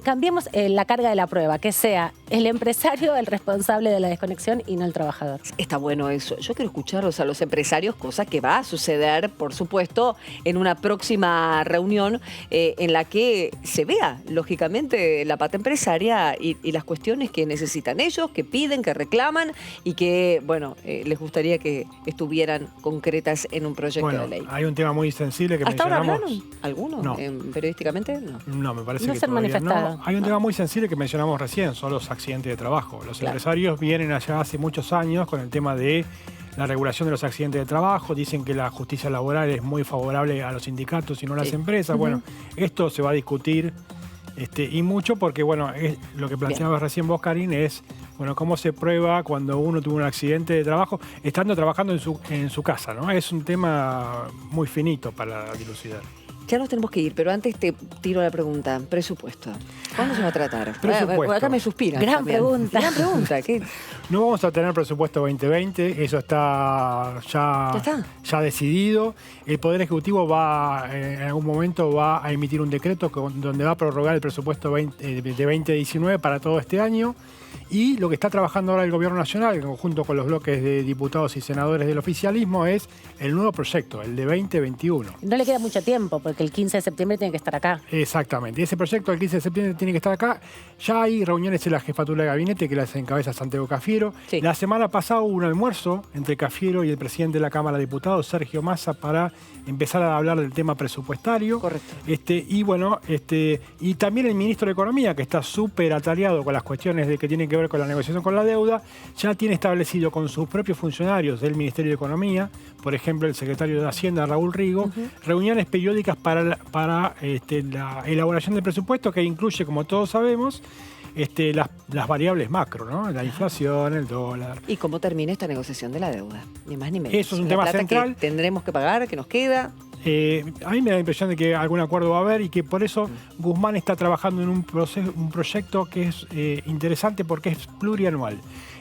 cambiemos la carga de la prueba, que sea el empresario el responsable de la desconexión y no el trabajador. Está bueno eso. Yo quiero escucharlos a los empresarios, cosa que va a suceder, por supuesto, en una próxima reunión en la que se vea, lógicamente, la pata empresaria y las cuestiones que necesitan ellos, que piden, que reclaman y que, bueno, les gustaría que estuvieran concretas en un proyecto de ley. Hay un tema muy sensible que ¿Hasta ahora mencionamos. hablaron? ¿Alguno? No. Periodísticamente, no. No, me parece No que se han todavía manifestado. no. Hay un tema muy sensible que mencionamos recién, son los accidentes de trabajo. Los empresarios vienen allá hace muchos años con el tema de la regulación de los accidentes de trabajo. Dicen que la justicia laboral es muy favorable a los sindicatos y no a las empresas. Bueno, esto se va a discutir y mucho porque, bueno, es lo que planteabas recién vos, Karin, es, bueno, cómo se prueba cuando uno tuvo un accidente de trabajo estando trabajando en su casa, ¿no? Es un tema muy finito para dilucidar. Ya nos tenemos que ir, pero antes te tiro la pregunta. Presupuesto. ¿Cuándo se va a tratar? Presupuesto. Acá me suspiran. Gran también. pregunta. Gran pregunta. ¿Qué? No vamos a tener presupuesto 2020, eso está ya decidido. El Poder Ejecutivo en algún momento va a emitir un decreto donde va a prorrogar el presupuesto de 2019 para todo este año. Y lo que está trabajando ahora el Gobierno Nacional, en conjunto con los bloques de diputados y senadores del oficialismo, es el nuevo proyecto, el de 2021. No le queda mucho tiempo, porque el 15 de septiembre tiene que estar acá. Exactamente. Ese proyecto el 15 de septiembre tiene que estar acá. Ya hay reuniones en la jefatura de gabinete que las encabeza Santiago Cafiero. Sí. La semana pasada hubo un almuerzo entre Cafiero y el presidente de la Cámara de Diputados, Sergio Massa, para empezar a hablar del tema presupuestario. Correcto. Y bueno, y también el ministro de Economía, que está súper atareado con las cuestiones que tienen que ver con la negociación con la deuda, ya tiene establecido con sus propios funcionarios del Ministerio de Economía, por ejemplo, el secretario de Hacienda, Raúl Rigo, reuniones periódicas para la elaboración del presupuesto, que incluye, como todos sabemos, las variables macro, ¿no? La inflación, el dólar. ¿Y cómo termina esta negociación de la deuda? Ni más ni menos. Eso es un La tema plata central. que tendremos que pagar, que nos queda. A mí me da la impresión de que algún acuerdo va a haber y que por eso Guzmán está trabajando en un proyecto que es interesante porque es plurianual.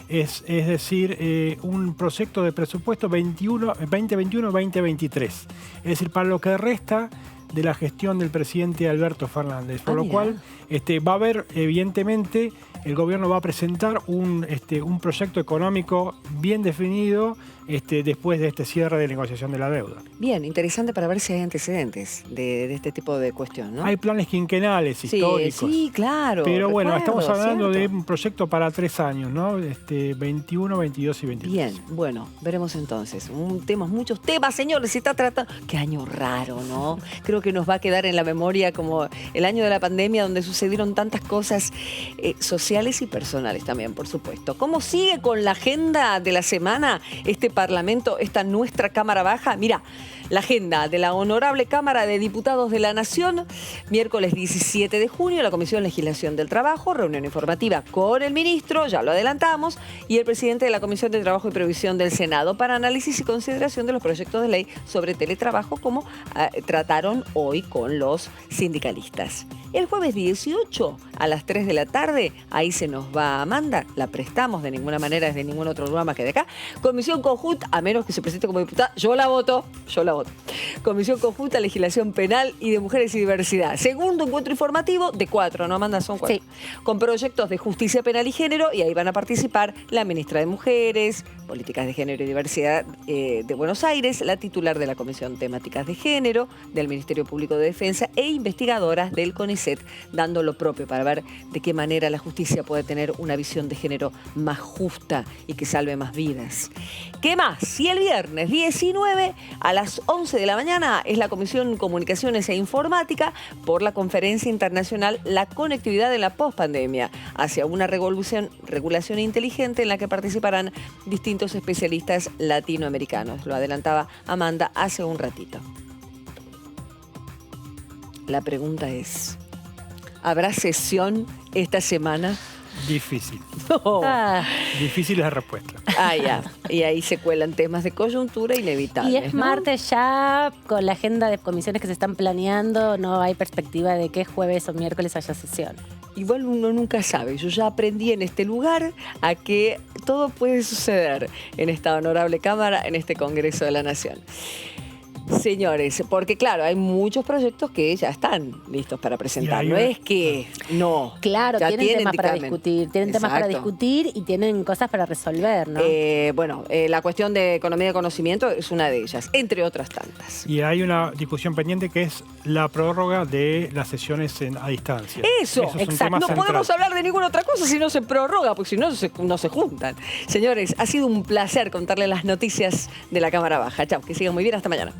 Es decir, un proyecto de presupuesto 2021-2023. Es decir, para lo que resta de la gestión del presidente Alberto Fernández. Por lo cual va a haber, evidentemente, el gobierno va a presentar un proyecto económico bien definido después de este cierre de negociación de la deuda. Bien, interesante para ver si hay antecedentes de este tipo de cuestión, ¿no? Hay planes quinquenales históricos. Sí, claro. Pero bueno, recuerdo, estamos hablando ¿cierto? de un proyecto para 3 años, ¿no? 21, 22 y 23. Bien, bueno, veremos entonces. Muchos temas, señores, se está tratando. Qué año raro, ¿no? Creo que nos va a quedar en la memoria como el año de la pandemia, donde sucedieron tantas cosas sociales y personales también, por supuesto. ¿Cómo sigue con la agenda de la semana este Parlamento, esta nuestra Cámara Baja? Mira, la agenda de la Honorable Cámara de Diputados de la Nación, miércoles 17 de junio, la Comisión de Legislación del Trabajo, reunión informativa con el ministro, ya lo adelantamos, y el presidente de la Comisión de Trabajo y Previsión del Senado para análisis y consideración de los proyectos de ley sobre teletrabajo, como trataron hoy con los sindicalistas. El jueves 18 a las 3 de la tarde, ahí se nos va Amanda, la prestamos de ninguna manera desde ningún otro lugar más que de acá, Comisión Conjunta conjunta, a menos que se presente como diputada, yo la voto. Comisión conjunta, legislación penal y de mujeres y diversidad. Segundo encuentro informativo de 4, ¿no, Amanda? Son 4. Sí. Con proyectos de justicia penal y género, y ahí van a participar la ministra de Mujeres, Políticas de Género y Diversidad de Buenos Aires, la titular de la Comisión Temáticas de Género, del Ministerio Público de Defensa e investigadoras del CONICET, dando lo propio para ver de qué manera la justicia puede tener una visión de género más justa y que salve más vidas. ¿Qué más? Y el viernes 19 a las 11 de la mañana es la Comisión Comunicaciones e Informática por la Conferencia Internacional La Conectividad en la Postpandemia, hacia una regulación inteligente en la que participarán distintos especialistas latinoamericanos. Lo adelantaba Amanda hace un ratito. La pregunta es, ¿habrá sesión esta semana? Difícil. No. Difícil es la respuesta. Ya. Y ahí se cuelan temas de coyuntura inevitables. Y es martes ya, con la agenda de comisiones que se están planeando, no hay perspectiva de que jueves o miércoles haya sesión. Igual uno nunca sabe. Yo ya aprendí en este lugar a que todo puede suceder en esta honorable Cámara, en este Congreso de la Nación. Señores, porque claro, hay muchos proyectos que ya están listos para presentar. No es que no. Claro, ya tienen temas para dictamen. discutir. Tienen temas para discutir y tienen cosas para resolver, ¿no? La cuestión de economía de conocimiento es una de ellas, entre otras tantas. Y hay una discusión pendiente que es la prórroga de las sesiones a distancia. Eso es un tema central. No podemos hablar de ninguna otra cosa si no se prorroga, porque si no, no se juntan. Señores, ha sido un placer contarles las noticias de la Cámara Baja. Chao, que sigan muy bien. Hasta mañana.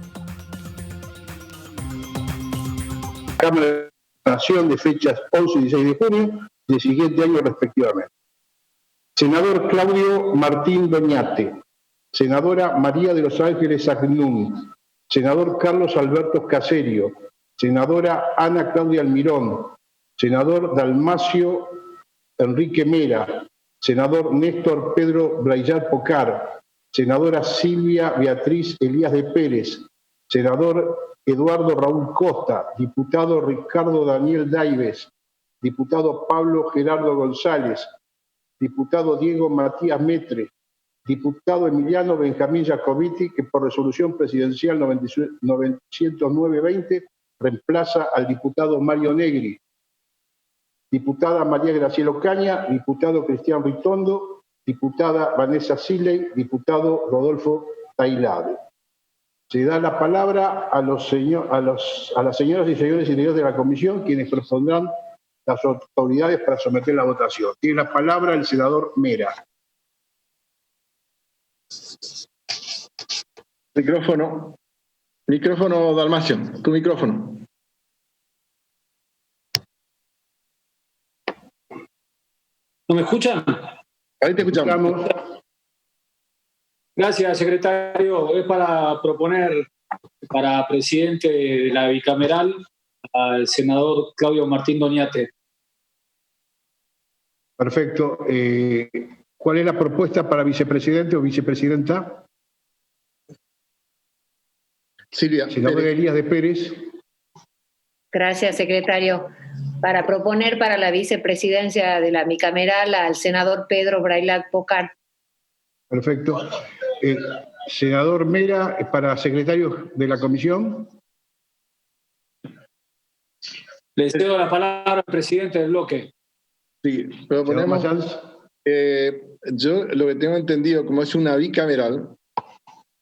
Cámara de Nación de fechas 11 y 16 de junio del siguiente año respectivamente. Senador Claudio Martín Doñate. Senadora María de los Ángeles Agnún. Senador Carlos Alberto Caserio. Senadora Ana Claudia Almirón. Senador Dalmacio Enrique Mera. Senador Néstor Pedro Brayar Pocar. Senadora Silvia Beatriz Elías de Pérez. Senador Eduardo Raúl Costa, diputado Ricardo Daniel Daives, diputado Pablo Gerardo González, diputado Diego Matías Metre, diputado Emiliano Benjamín Jacobiti, que por resolución presidencial 909-20 reemplaza al diputado Mario Negri, diputada María Graciela Ocaña, diputado Cristian Ritondo, diputada Vanessa Siley, diputado Rodolfo Tailade. Se da la palabra a las señoras y señores integrantes de la comisión, quienes propondrán las autoridades para someter la votación. Tiene la palabra el senador Mera. Micrófono, Dalmacio, tu micrófono. ¿No me escuchan? Ahí te escuchamos. Gracias, secretario. Es para proponer para presidente de la bicameral al senador Claudio Martín Doñate. Perfecto. ¿Cuál es la propuesta para vicepresidente o vicepresidenta? Silvia. Senadora Elías de Pérez. Gracias, secretario. Para proponer para la vicepresidencia de la bicameral al senador Pedro Braylat Pocar. Perfecto. Senador Mera, para secretario de la comisión. Le cedo la palabra al presidente del bloque. Sí, proponemos. Yo lo que tengo entendido, como es una bicameral,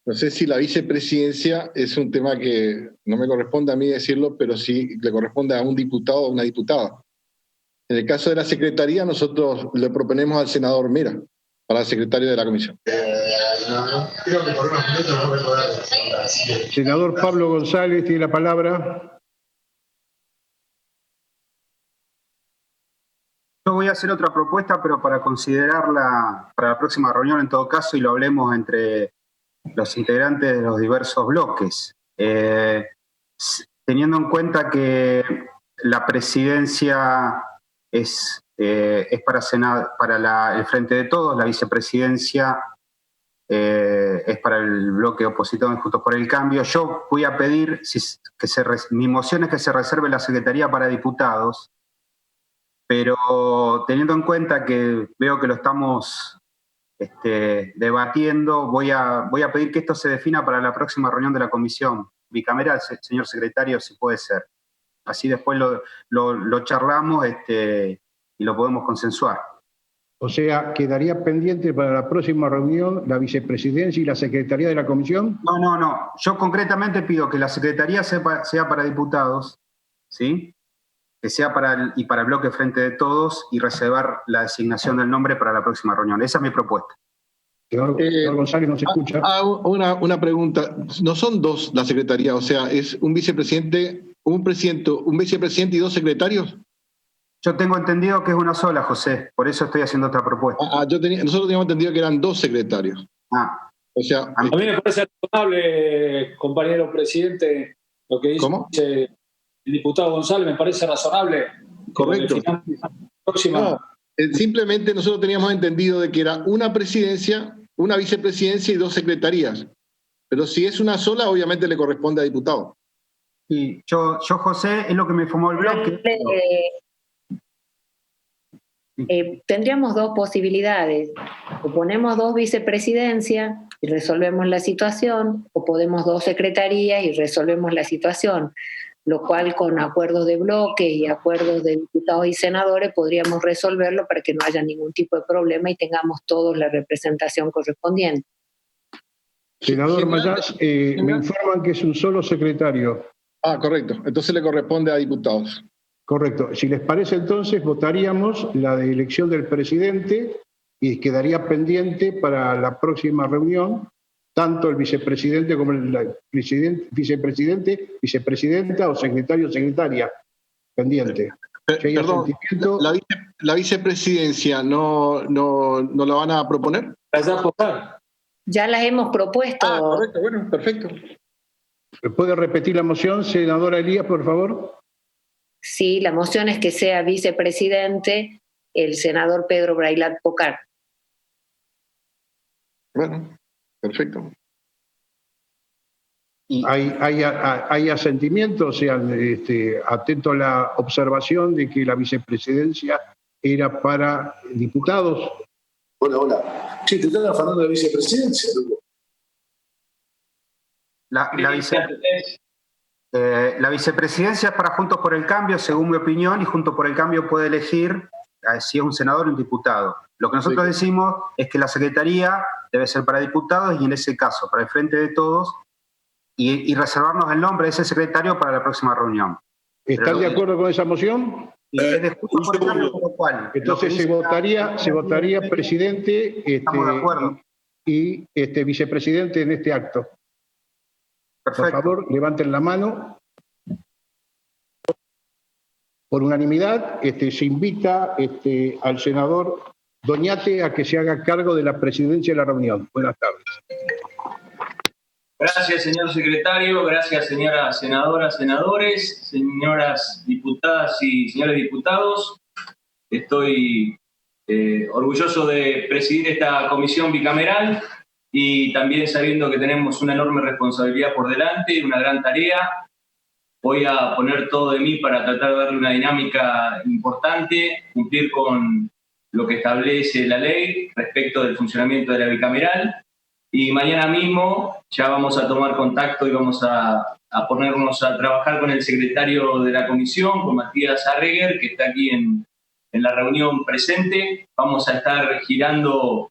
no sé si la vicepresidencia es un tema que no me corresponde a mí decirlo, pero sí le corresponde a un diputado o una diputada. En el caso de la secretaría, nosotros le proponemos al senador Mera para secretario de la comisión. Senador Pablo González tiene la palabra. Yo voy a hacer otra propuesta, pero para considerarla para la próxima reunión en todo caso, y lo hablemos entre los integrantes de los diversos bloques. Teniendo en cuenta que la presidencia es para el Frente de Todos, la vicepresidencia es para el bloque opositor Juntos por el Cambio. Yo voy a pedir mi moción es que se reserve la Secretaría para Diputados, pero teniendo en cuenta que veo que lo estamos debatiendo. Voy a pedir que esto se defina para la próxima reunión de la comisión bicameral, señor secretario, si puede ser. Así después lo charlamos y lo podemos consensuar. O sea, ¿quedaría pendiente para la próxima reunión la vicepresidencia y la secretaría de la comisión? No. Yo concretamente pido que la secretaría sea para diputados, ¿sí? Que sea para el bloque Frente de Todos y reservar la designación del nombre para la próxima reunión. Esa es mi propuesta. Señor González, ¿no se escucha? Una pregunta. No son dos la secretaría, o sea, ¿es un vicepresidente, un vicepresidente y dos secretarios? Yo tengo entendido que es una sola, José, por eso estoy haciendo otra propuesta. Nosotros teníamos entendido que eran dos secretarios. O sea, a mí me parece razonable, compañero presidente, lo que dice el diputado González, me parece razonable. Correcto. Simplemente nosotros teníamos entendido de que era una presidencia, una vicepresidencia y dos secretarías. Pero si es una sola, obviamente le corresponde a diputado. Y yo José, es lo que me informó el bloque. Tendríamos dos posibilidades. O ponemos dos vicepresidencias y resolvemos la situación, o podemos dos secretarías y resolvemos la situación, lo cual con acuerdos de bloque y acuerdos de diputados y senadores podríamos resolverlo para que no haya ningún tipo de problema y tengamos todos la representación correspondiente. Senador Mayas, me informan que es un solo secretario. Correcto. Entonces le corresponde a diputados. Correcto. Si les parece, entonces votaríamos la de elección del presidente y quedaría pendiente para la próxima reunión tanto el vicepresidente como el vicepresidente, vicepresidenta o secretario o secretaria. Pendiente. Perdón, la vicepresidencia no la van a proponer. Ya las hemos propuesto. Correcto, bueno, perfecto. ¿Puede repetir la moción, senadora Elías, por favor? Sí, la moción es que sea vicepresidente el senador Pedro Brailat Pocar. Bueno, perfecto. ¿Hay asentimiento? O sea, atento a la observación de que la vicepresidencia era para diputados. Hola. Sí, te están afanando de la vicepresidencia, Lugo. La vicepresidencia es para Juntos por el Cambio, según mi opinión, y Juntos por el Cambio puede elegir si es un senador o un diputado. Lo que nosotros decimos es que la secretaría debe ser para diputados y en ese caso para el Frente de Todos y reservarnos el nombre de ese secretario para la próxima reunión. ¿Están de acuerdo con esa moción? Es de Juntos por el Cambio, con lo cual. Entonces se votaría presidente y vicepresidente en este acto. Perfecto. Por favor, levanten la mano. Por unanimidad, se invita al senador Doñate a que se haga cargo de la presidencia de la reunión. Buenas tardes. Gracias, señor secretario. Gracias, señoras senadoras, senadores, señoras diputadas y señores diputados. Estoy orgulloso de presidir esta comisión bicameral y también sabiendo que tenemos una enorme responsabilidad por delante y una gran tarea. Voy a poner todo de mí para tratar de darle una dinámica importante, cumplir con lo que establece la ley respecto del funcionamiento de la bicameral. Y mañana mismo ya vamos a tomar contacto y vamos a ponernos a trabajar con el secretario de la comisión, con Matías Arreguer, que está aquí en la reunión presente. Vamos a estar girando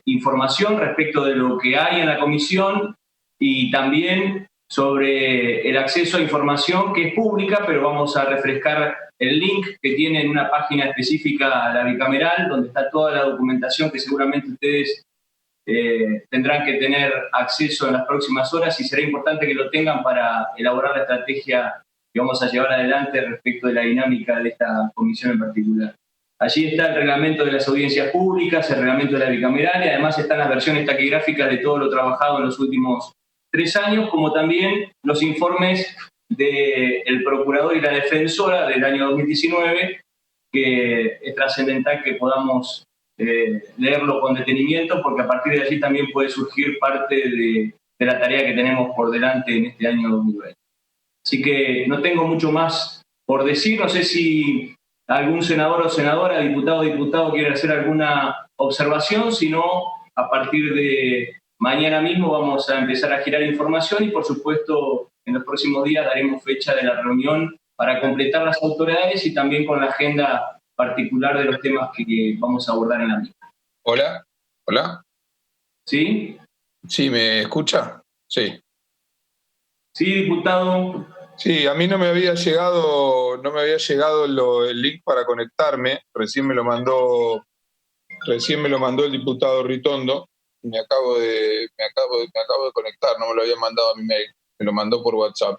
información respecto de lo que hay en la comisión y también sobre el acceso a información que es pública, pero vamos a refrescar el link que tiene en una página específica a la bicameral, donde está toda la documentación que seguramente ustedes tendrán que tener acceso en las próximas horas y será importante que lo tengan para elaborar la estrategia que vamos a llevar adelante respecto de la dinámica de esta comisión en particular. Allí está el reglamento de las audiencias públicas, el reglamento de la bicameral y además están las versiones taquigráficas de todo lo trabajado en los últimos 3 años, como también los informes del procurador y la defensora del año 2019, que es trascendental que podamos leerlo con detenimiento, porque a partir de allí también puede surgir parte de la tarea que tenemos por delante en este año 2020. Así que no tengo mucho más por decir, no sé si algún senador o senadora, diputado o diputado quiere hacer alguna observación, sino a partir de mañana mismo vamos a empezar a girar información y, por supuesto, en los próximos días daremos fecha de la reunión para completar las autoridades y también con la agenda particular de los temas que vamos a abordar en la misma. Hola, hola. ¿Sí? ¿Sí, me escucha? Sí. Sí, diputado. Sí, a mí no me había llegado el link para conectarme. Recién me lo mandó el diputado Ritondo. Me acabo de conectar, no me lo había mandado a mi mail, me lo mandó por WhatsApp.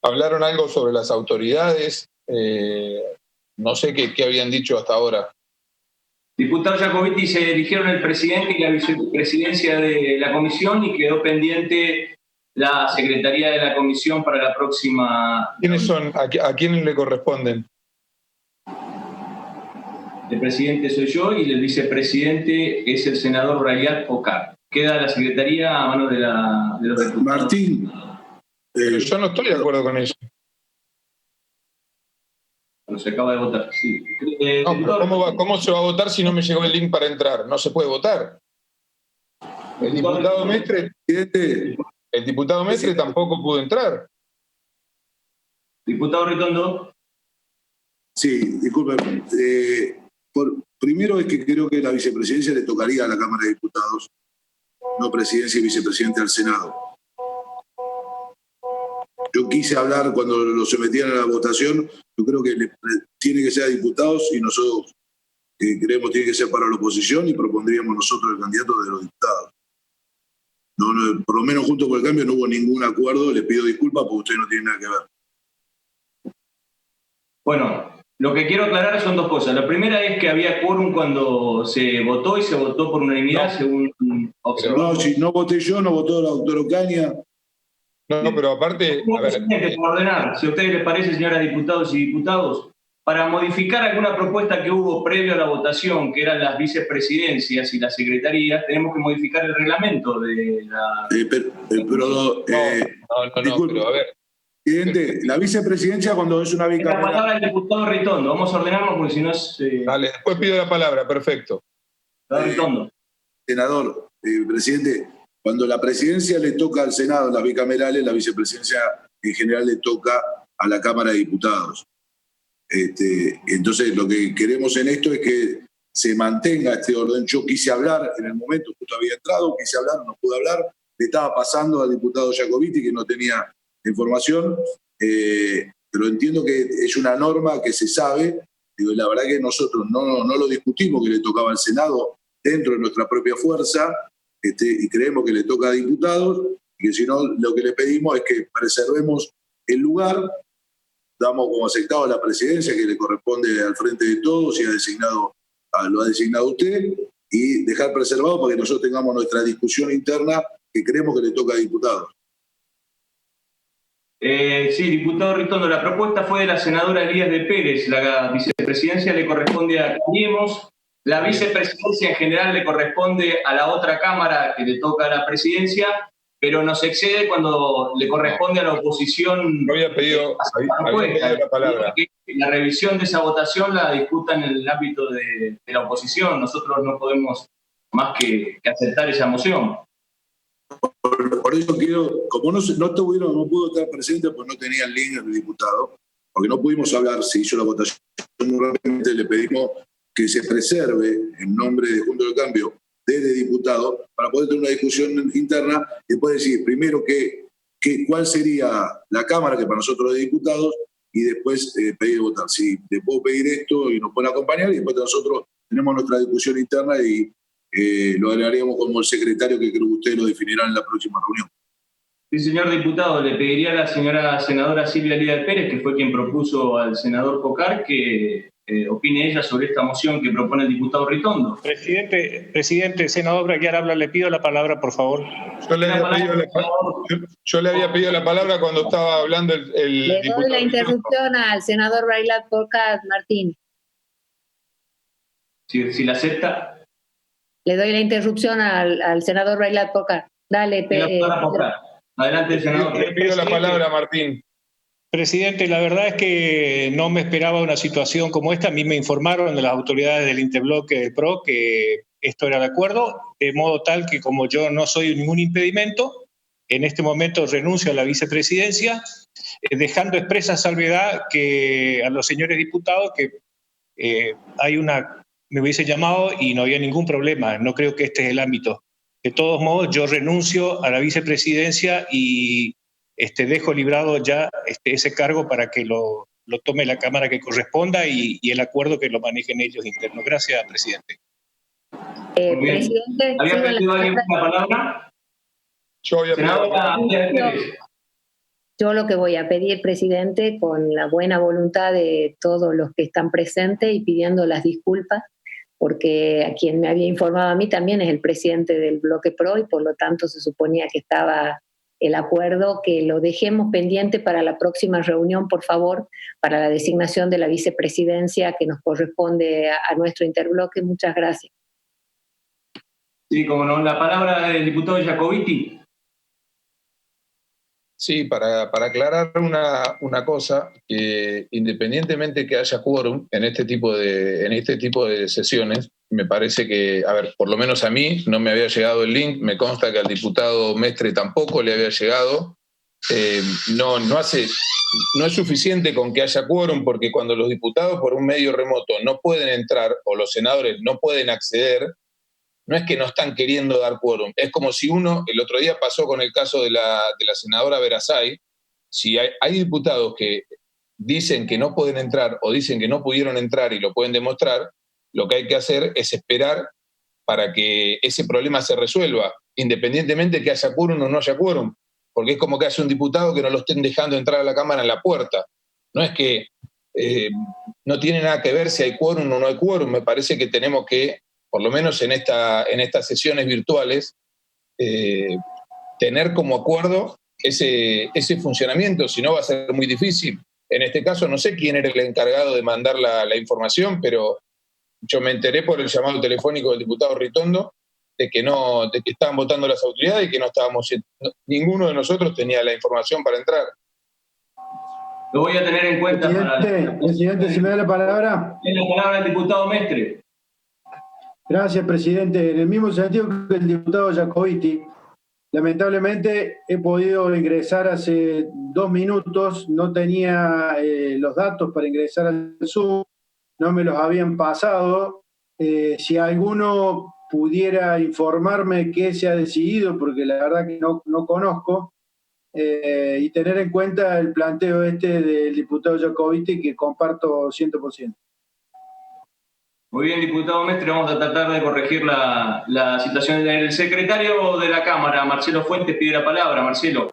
Hablaron algo sobre las autoridades, no sé qué habían dicho hasta ahora. Diputado Jacobiti, se eligieron el presidente y la vicepresidencia de la comisión y quedó pendiente la secretaría de la comisión para la próxima. ¿Quiénes son? ¿A quiénes le corresponden? El presidente soy yo y el vicepresidente es el senador Rayat Pocar. Queda la secretaría a manos de los diputados. Martín. Yo no estoy de acuerdo con eso. Pero se acaba de votar, sí. No, pero ¿cómo se va a votar si no me llegó el link para entrar? No se puede votar. El diputado Mestre tampoco pudo entrar. Diputado Ritondo. Sí, disculpe. Primero es que creo que la vicepresidencia le tocaría a la Cámara de Diputados, no presidencia y vicepresidente al Senado. Yo quise hablar cuando lo sometían a la votación, yo creo que tiene que ser a diputados y nosotros creemos tiene que ser para la oposición y propondríamos nosotros el candidato de los diputados. No, por lo menos junto por el cambio no hubo ningún acuerdo, les pido disculpas porque ustedes no tienen nada que ver. Bueno, lo que quiero aclarar son dos cosas. La primera es que había quórum cuando se votó y se votó por unanimidad, según observamos. No, si no voté yo, no votó la doctora Ocaña. No, pero aparte... Por ordenar, si a ustedes les parece, señoras diputados y diputados, para modificar alguna propuesta que hubo previo a la votación, que eran las vicepresidencias y las secretarías, tenemos que modificar el reglamento de la... Disculpe, pero a ver... Presidente, la vicepresidencia cuando es una bicameral... La palabra del diputado Ritondo, vamos a ordenarnos porque si no es... Dale, después pido la palabra, perfecto. Ritondo. Senador, presidente, cuando la presidencia le toca al Senado en las bicamerales, la vicepresidencia en general le toca a la Cámara de Diputados. Entonces, lo que queremos en esto es que se mantenga este orden. Yo quise hablar en el momento, justo había entrado, quise hablar, no pude hablar, le estaba pasando al diputado Jacobiti que no tenía información, pero entiendo que es una norma que se sabe. Digo, la verdad que nosotros no lo discutimos que le tocaba al Senado dentro de nuestra propia fuerza, y creemos que le toca a diputados, y que si no, lo que le pedimos es que preservemos el lugar, damos como aceptado a la presidencia que le corresponde al frente de todos y lo ha designado usted, y dejar preservado para que nosotros tengamos nuestra discusión interna que creemos que le toca a diputados. Sí, diputado Ritondo, la propuesta fue de la senadora Elías de Pérez. La vicepresidencia le corresponde a Cambiemos. La vicepresidencia en general le corresponde a la otra Cámara que le toca a la presidencia, pero nos excede cuando le corresponde a la oposición. No había pedido la palabra. La revisión de esa votación la discutan en el ámbito de la oposición. Nosotros no podemos más que aceptar esa moción. Por eso quiero, como no pudo estar presente, pues no tenía el link del diputado, porque no pudimos hablar, se hizo la votación muy rápidamente, le pedimos que se preserve en nombre de Juntos del Cambio desde diputado para poder tener una discusión interna y después decir primero cuál sería la Cámara que para nosotros es diputados y después pedir votar. Si le puedo pedir esto y nos pueden acompañar y después nosotros tenemos nuestra discusión interna y lo agregaríamos como el secretario que creo que ustedes lo definirán en la próxima reunión. Sí, señor diputado, le pediría a la señora senadora Silvia Elías Pérez, que fue quien propuso al senador Pocar, que opine ella sobre esta moción que propone el diputado Ritondo. Presidente, senador Braguiar habla, le pido la palabra, por favor. Yo le había pedido la palabra cuando estaba hablando el le diputado. doy la interrupción al senador Rayat Pocar, Martín. Si la acepta. Le doy la interrupción al senador Rayat Pocar. Dale, Adelante, senador. Le pido la palabra, Martín. Presidente, la verdad es que no me esperaba una situación como esta. A mí me informaron de las autoridades del Interbloque del PRO que esto era de acuerdo, de modo tal que como yo no soy ningún impedimento, en este momento renuncio a la vicepresidencia, dejando expresa salvedad que a los señores diputados que me hubiese llamado y no había ningún problema. No creo que este es el ámbito. De todos modos, yo renuncio a la vicepresidencia y dejo librado ya ese cargo para que lo tome la Cámara que corresponda y el acuerdo que lo manejen ellos internos. Gracias, presidente. Presidente, ¿había pedido alguien la palabra? Yo había pedido. Yo lo que voy a pedir, presidente, con la buena voluntad de todos los que están presentes y pidiendo las disculpas, porque a quien me había informado a mí también es el presidente del Bloque PRO y por lo tanto se suponía que estaba el acuerdo, que lo dejemos pendiente para la próxima reunión, por favor, para la designación de la vicepresidencia que nos corresponde a nuestro interbloque. Muchas gracias. Sí, como no, la palabra del diputado Jacobiti. Sí, para aclarar una cosa, que independientemente que haya quórum en este tipo de sesiones, me parece que, por lo menos a mí no me había llegado el link, me consta que al diputado Mestre tampoco le había llegado. No es suficiente con que haya quórum, porque cuando los diputados por un medio remoto no pueden entrar o los senadores no pueden acceder, no es que no están queriendo dar quórum, es como si el otro día pasó con el caso de la senadora Verasay, si hay diputados que dicen que no pueden entrar o dicen que no pudieron entrar y lo pueden demostrar, lo que hay que hacer es esperar para que ese problema se resuelva, independientemente de que haya quórum o no haya quórum, porque es como que haya un diputado que no lo estén dejando entrar a la Cámara en la puerta. No es que no tiene nada que ver si hay quórum o no hay quórum, me parece que tenemos que, por lo menos en estas sesiones virtuales, tener como acuerdo ese funcionamiento, si no va a ser muy difícil. En este caso no sé quién era el encargado de mandar la información, pero yo me enteré por el llamado telefónico del diputado Ritondo de que estaban votando las autoridades y que ninguno de nosotros tenía la información para entrar. Lo voy a tener en cuenta. Presidente, si me da la palabra. Tiene la palabra el diputado Mestre. Gracias, presidente. En el mismo sentido que el diputado Jacobiti, lamentablemente he podido ingresar hace 2 minutos, no tenía los datos para ingresar al Zoom, no me los habían pasado. Si alguno pudiera informarme qué se ha decidido, porque la verdad que no conozco, y tener en cuenta el planteo del diputado Jacobiti, que comparto 100%. Muy bien, diputado Mestre, vamos a tratar de corregir la situación. El secretario de la Cámara, Marcelo Fuentes, pide la palabra. Marcelo.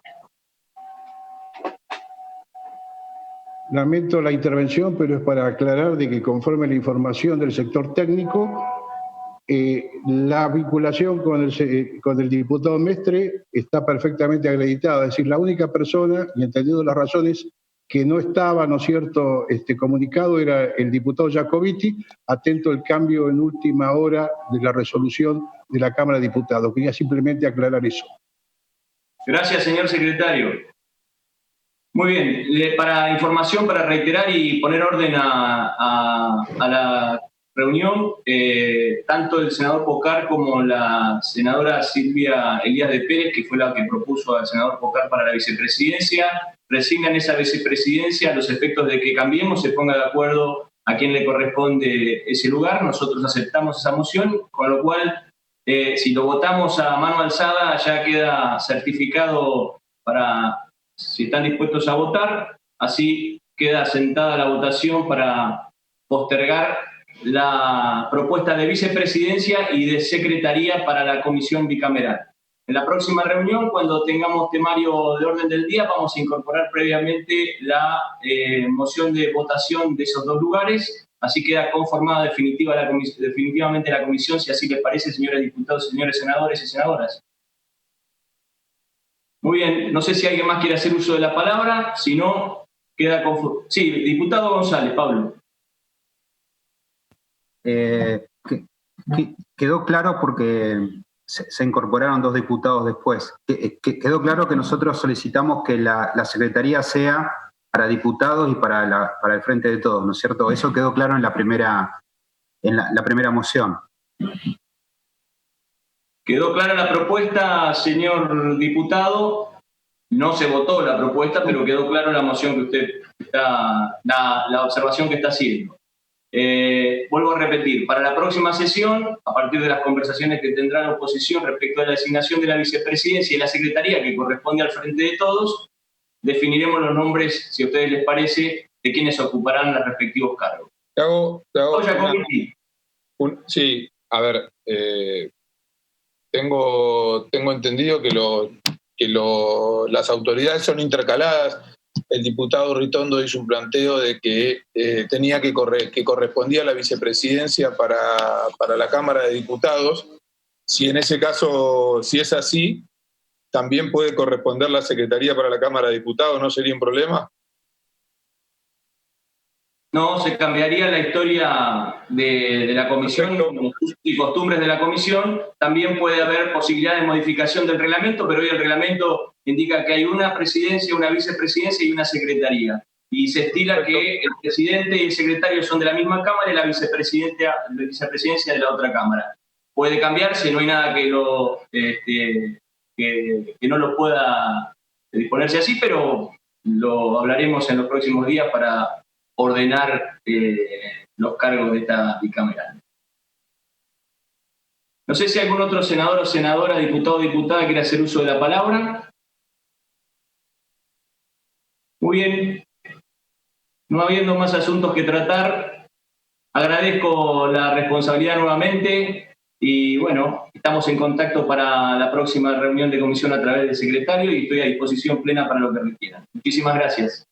Lamento la intervención, pero es para aclarar de que conforme la información del sector técnico, la vinculación con el diputado Mestre está perfectamente acreditada. Es decir, la única persona, y entendiendo las razones, que no estaba, ¿no es cierto?, comunicado era el diputado Jacobiti, atento al cambio en última hora de la resolución de la Cámara de Diputados. Quería simplemente aclarar eso. Gracias, señor secretario. Muy bien, para información, para reiterar y poner orden a la reunión, tanto el senador Pocar como la senadora Silvia Elías de Pérez, que fue la que propuso al senador Pocar para la vicepresidencia, resignan esa vicepresidencia a los efectos de que Cambiemos se ponga de acuerdo a quién le corresponde ese lugar. Nosotros aceptamos esa moción, con lo cual, si lo votamos a mano alzada, ya queda certificado para, si están dispuestos a votar, así queda sentada la votación para postergar la propuesta de vicepresidencia y de secretaría para la comisión bicameral. En la próxima reunión, cuando tengamos temario de orden del día, vamos a incorporar previamente la moción de votación de esos 2 lugares. Así queda conformada definitivamente la comisión, si así les parece, señores diputados, señores senadores y senadoras. Muy bien, no sé si alguien más quiere hacer uso de la palabra, si no, queda conforme. Sí, diputado González, Pablo. Quedó claro porque se incorporaron 2 diputados después. Quedó claro que nosotros solicitamos que la secretaría sea para diputados y para el Frente de Todos, ¿no es cierto? Eso quedó claro en la primera moción. Quedó clara la propuesta, señor diputado. No se votó la propuesta, pero quedó claro la moción que usted está, la observación que está haciendo. Vuelvo a repetir, para la próxima sesión, a partir de las conversaciones que tendrá la oposición respecto a la designación de la vicepresidencia y la secretaría que corresponde al Frente de Todos, definiremos los nombres, si a ustedes les parece, de quienes ocuparán los respectivos cargos. Sí, a ver, tengo entendido que las autoridades son intercaladas. El diputado Ritondo hizo un planteo de que que correspondía a la vicepresidencia para la Cámara de Diputados. Si en ese caso, si es así, también puede corresponder la Secretaría para la Cámara de Diputados, ¿no sería un problema? No, se cambiaría la historia de la comisión y costumbres de la comisión. También puede haber posibilidad de modificación del reglamento, pero hoy el reglamento indica que hay una presidencia, una vicepresidencia y una secretaría. Y se estila que el presidente y el secretario son de la misma Cámara y la vicepresidencia de la otra Cámara. Puede cambiarse, no hay nada que no lo pueda disponerse así, pero lo hablaremos en los próximos días para ordenar los cargos de esta bicameral. No sé si algún otro senador o senadora, diputado o diputada quiere hacer uso de la palabra. Muy bien. No habiendo más asuntos que tratar, agradezco la responsabilidad nuevamente y bueno, estamos en contacto para la próxima reunión de comisión a través del secretario y estoy a disposición plena para lo que requieran. Muchísimas gracias.